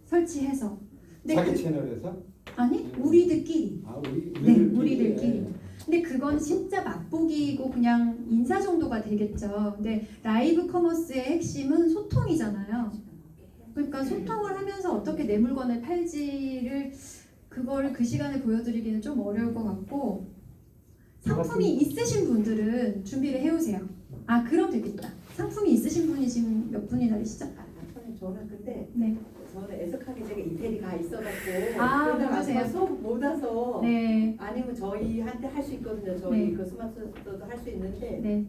설치해서. 근데 자기 채널에서? 아니 우리들끼리. 네, 우리들끼리. 근데 그건 진짜 맛보기고 그냥 인사 정도가 되겠죠. 근데 라이브 커머스의 핵심은 소통이잖아요. 그러니까 소통을 하면서 어떻게 내 물건을 팔지를 그걸 그 시간에 보여드리기는 좀 어려울 것 같고 상품이 있으신 분들은 준비를 해오세요. 그럼 되겠다. 상품이 있으신 분이 지금 몇 분이나 되시죠? 선생님 저는 근데 네. 저는 애석하게 제가 이태리 가 있어갖고 아, 그러다 그러세요? 마지막 수업 못 와서 네, 아니면 저희한테 할 수 있거든요. 저희 네. 그 스마트도 할 수 있는데 네.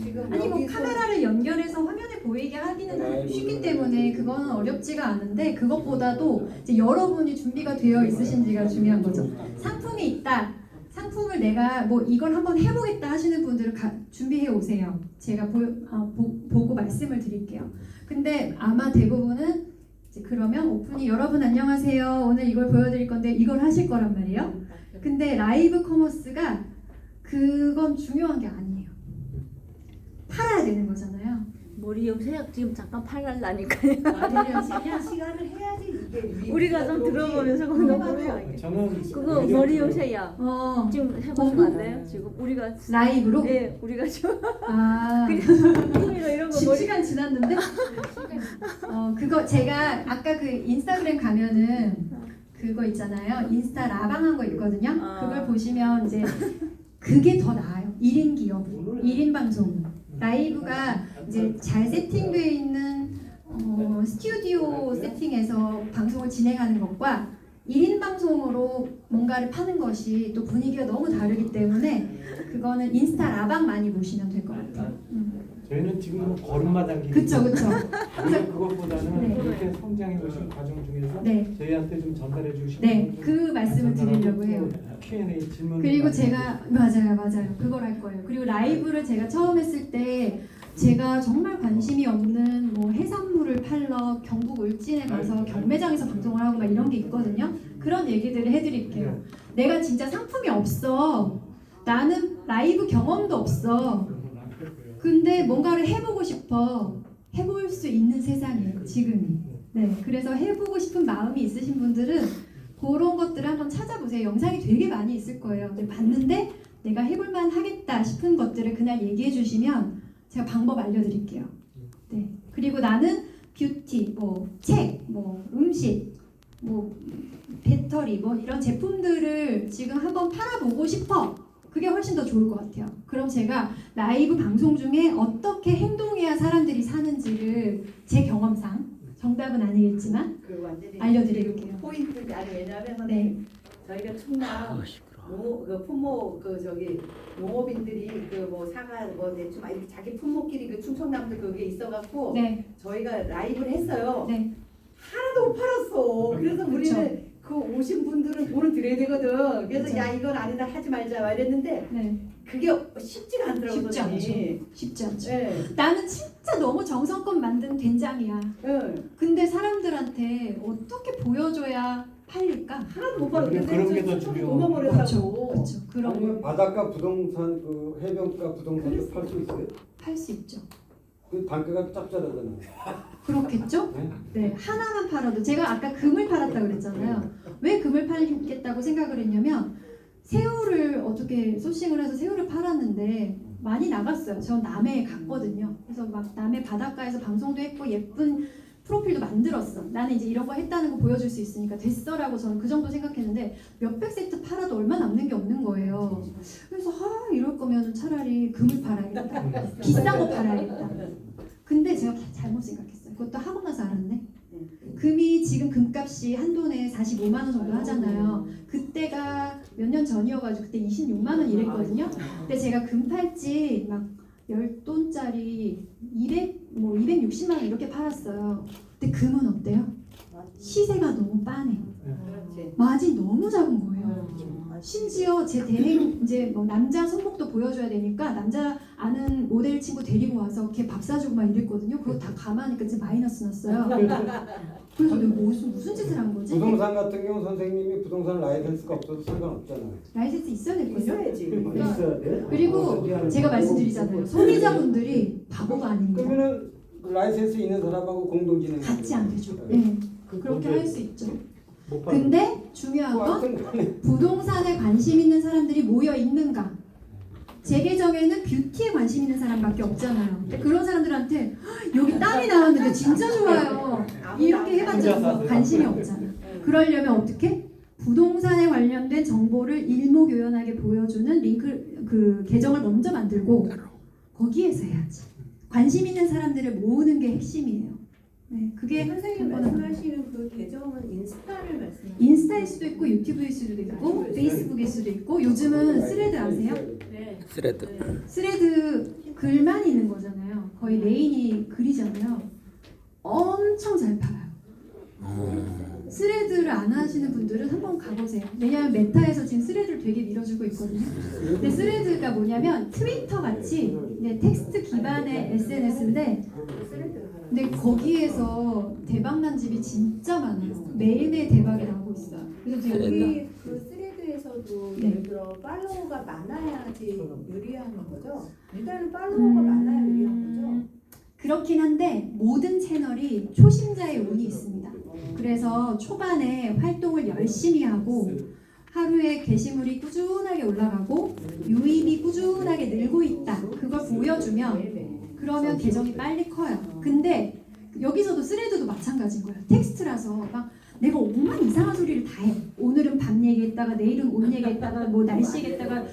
지금 아니 뭐 여기서 카메라를 연결해서 화면에 보이게 하기는 네, 쉽기 때문에 그거는 어렵지가 않은데 그것보다도 이제 여러분이 준비가 되어 있으신지가 중요한 거죠. 상품이 있다. 상품을 내가 뭐 이걸 한번 해보겠다 하시는 분들은 준비해 오세요. 제가 보고 말씀을 드릴게요. 근데 아마 대부분은 이제 그러면 오픈이 여러분 안녕하세요. 오늘 이걸 보여드릴 건데 이걸 하실 거란 말이에요. 근데 라이브 커머스가 그건 중요한 게 아니에요. 팔아야 되는 거잖아요. 머리용 세약 지금 잠깐 팔랄라니까요. 그냥 시간을 해야지 이게 우리가 좀 들어보면서 그거 너무 저는 그거 머리용 세약 지금 해보시면 안 돼요? 지금 우리가 라이브로? 네 우리가 좀 아, 이거 이런 거 머리 시간 지났는데? 그거 제가 아까 그 인스타그램 가면은 그거 있잖아요. 인스타 라방한 거 있거든요. 아. 그걸 보시면 이제 그게 더 나아요. 1인 기업, 1인 방송. 라이브가 이제 잘 세팅되어 있는 스튜디오 세팅에서 방송을 진행하는 것과 1인 방송으로 뭔가를 파는 것이 또 분위기가 너무 다르기 때문에 그거는 인스타 라방 많이 보시면 될 것 같아요. 저희는 지금 걸음마 당기기. 그쵸. 근데 그것보다는 네. 이렇게 성장해 보신 과정 중에서 네. 저희한테 좀 전달해 주시고 네, 그 말씀을 드리려고 해요. Q&A 질문. 그리고 제가 맞아요. 그걸 할 거예요. 그리고 라이브를 제가 처음 했을 때 제가 정말 관심이 없는 뭐 해산물을 팔러 경북 울진에 가서 경매장에서 방송을 하고 막 이런 게 있거든요. 그런 얘기들을 해드릴게요. 내가 진짜 상품이 없어. 나는 라이브 경험도 없어. 근데 뭔가를 해보고 싶어. 해볼 수 있는 세상이에요, 지금이. 네, 그래서 해보고 싶은 마음이 있으신 분들은 그런 것들을 한번 찾아보세요. 영상이 되게 많이 있을 거예요. 근데 봤는데 내가 해볼만 하겠다 싶은 것들을 그날 얘기해 주시면 제가 방법 알려드릴게요. 네. 그리고 나는 뷰티, 뭐 책, 뭐 음식, 뭐 배터리, 뭐 이런 제품들을 지금 한번 팔아보고 싶어. 그게 훨씬 더 좋을 것 같아요. 그럼 제가 라이브 방송 중에 어떻게 행동해야 사람들이 사는지를 제 경험상 정답은 아니겠지만 그 완전히 알려드릴게요. 포인트 아니 왜냐하면 네. 저희가 충남 그 품목 그 저기 농업인들이 그 뭐 사과 뭐 대충 막 이렇게 자기 품목끼리 그 충청남도 그게 있어갖고 네. 저희가 라이브를 했어요. 네. 하나도 못 팔았어. 그래서 그쵸. 우리는 그 오신 분들은 돈을 드려야 되거든. 그래서 그쵸. 야 이건 아니다 하지 말자 막 이랬는데 네. 그게 쉽지가 않더라고요. 쉽지 않죠. 선생님. 쉽지 않죠. 네. 나는 진짜 너무 정성껏 만든 된장이야. 네. 근데 사람들한테 어떻게 보여줘야 팔릴까? 하나도 못 팔았는데 그런 게더 중요하고. 도망버렸다고. 그렇죠. 그런 아니면 거 바닷가 부동산 그 해변가 부동산도 팔 수 있어요? 팔 수 있죠. 그 단가가 짭짤하잖아요. 그렇겠죠? 네? 네, 하나만 팔아도 제가 아까 금을 팔았다고 그랬잖아요. 왜 금을 팔겠다고 생각을 했냐면 새우를 어떻게 소싱을 해서 새우를 팔았는데 많이 나갔어요. 전 남해에 갔거든요. 그래서 막 남해 바닷가에서 방송도 했고 예쁜 프로필도 만들었어. 나는 이제 이런 거 했다는 거 보여줄 수 있으니까 됐어라고 저는 그 정도 생각했는데 몇백 세트 팔아도 얼마 남는 게 없는 거예요. 그래서 이럴 거면 차라리 금을 팔아야겠다. 비싼 거 팔아야겠다. 근데 제가 잘못 생각했어요. 그것도 하고 나서 알았네. 금이 지금 금값이 한 돈에 45만 원 정도 하잖아요. 그때가 몇 년 전이어가지고 그때 26만 원 이랬거든요. 근데 제가 금 팔찌 막 10돈짜리 260만 원 이렇게 팔았어요. 근데 금은 어때요? 시세가 너무 빠네. 그렇지. 마진이 너무 작은 거예요. 심지어 제 대행 이제 뭐 남자 손목도 보여줘야 되니까 남자 아는 모델 친구 데리고 와서 걔 밥 사주고 막 이랬거든요. 그거 다 감안하니까 이제 마이너스 났어요. 그래서 내가 무슨 짓을 한 거지? 부동산 같은 경우 선생님이 부동산 라이센스가 없어도 상관없잖아요. 라이센스 있어야 될걸요? 있어야지. 있어야 돼? 그리고 제가 말씀드리잖아요. 소비자분들이 바보가 아닙니다. 그러면은 라이센스 있는 사람하고 공동 진행. 같이 안 되죠. 네, 그렇게 할 수 있죠. 못 받는 근데 중요한 건 하여튼 부동산에 관심 있는 사람들이 모여 있는가? 제 계정에는 뷰티에 관심 있는 사람밖에 없잖아요. 근데 그런 사람들한테 여기 땀이 나왔는데 진짜 좋아요. 이렇게 해봤자 관심이 없잖아. 그러려면 어떻게? 부동산에 관련된 정보를 일목요연하게 보여주는 링크 그 계정을 먼저 만들고 거기에서 해야지. 관심 있는 사람들을 모으는 게 핵심이에요. 네, 그게 선생님 한 번은 말씀하시는 그 계정은 인스타를 말씀하시는 인스타일 수도 있고 유튜브일 수도 있고 페이스북일 수도 있고 요즘은 스레드 아세요? 네. 스레드. 스레드 글만 있는 거잖아요. 거의 메인이 글이잖아요. 엄청 잘 팔아요. 스레드를 안 하시는 분들은 한번 가보세요. 왜냐하면 메타에서 지금 스레드를 되게 밀어주고 있거든요. 근데 스레드가 뭐냐면 트위터 같이 텍스트 기반의 SNS인데 근데 거기에서 대박난 집이 진짜 많아요. 매일매일 대박이 나고 있어요. 그래서 제가 여기 그 스레드에서도 네. 예를 들어 팔로워가 많아야지 유리한 거죠? 일단은 팔로워가 많아야 유리한 거죠? 그렇긴 한데 모든 채널이 초심자의 운이 있습니다. 그래서 초반에 활동을 열심히 하고 하루에 게시물이 꾸준하게 올라가고 유입이 꾸준하게 늘고 있다. 그걸 보여주면 그러면 계정이 빨리 커요. 근데 여기서도 스레드도 마찬가지인 거예요. 텍스트라서 막 내가 오만 이상한 소리를 다 해. 오늘은 밤 얘기했다가 내일은 옷 얘기했다가 뭐 날씨 얘기했다가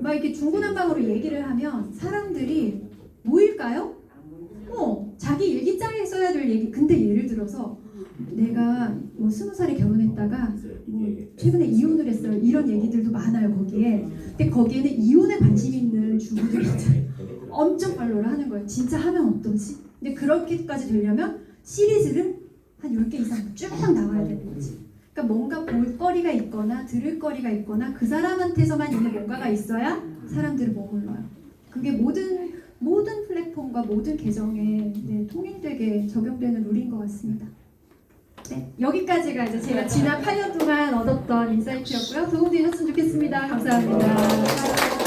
막 이렇게 중구난방으로 얘기를 하면 사람들이 뭐일까요? 자기 일기장에 써야 될 얘기. 근데 예를 들어서 내가 뭐 20살에 결혼했다가 뭐 최근에 이혼을 했어요. 이런 얘기들도 많아요 거기에. 근데 거기에는 이혼에 관심 있는 주부들이 엄청 팔로우를 하는 거예요. 진짜 하면 어떠지? 근데 그렇게까지 되려면 시리즈를 한 10개 이상 쭉 나와야 되는 거지. 그러니까 뭔가 볼거리가 있거나 들을거리가 있거나 그 사람한테서만 있는 뭔가가 있어야 사람들을 머물러요. 그게 모든 플랫폼과 모든 계정에 통일되게 적용되는 룰인 것 같습니다. 네, 여기까지가 이제 제가 지난 8년 동안 얻었던 인사이트였고요. 도움되셨으면 좋겠습니다. 감사합니다.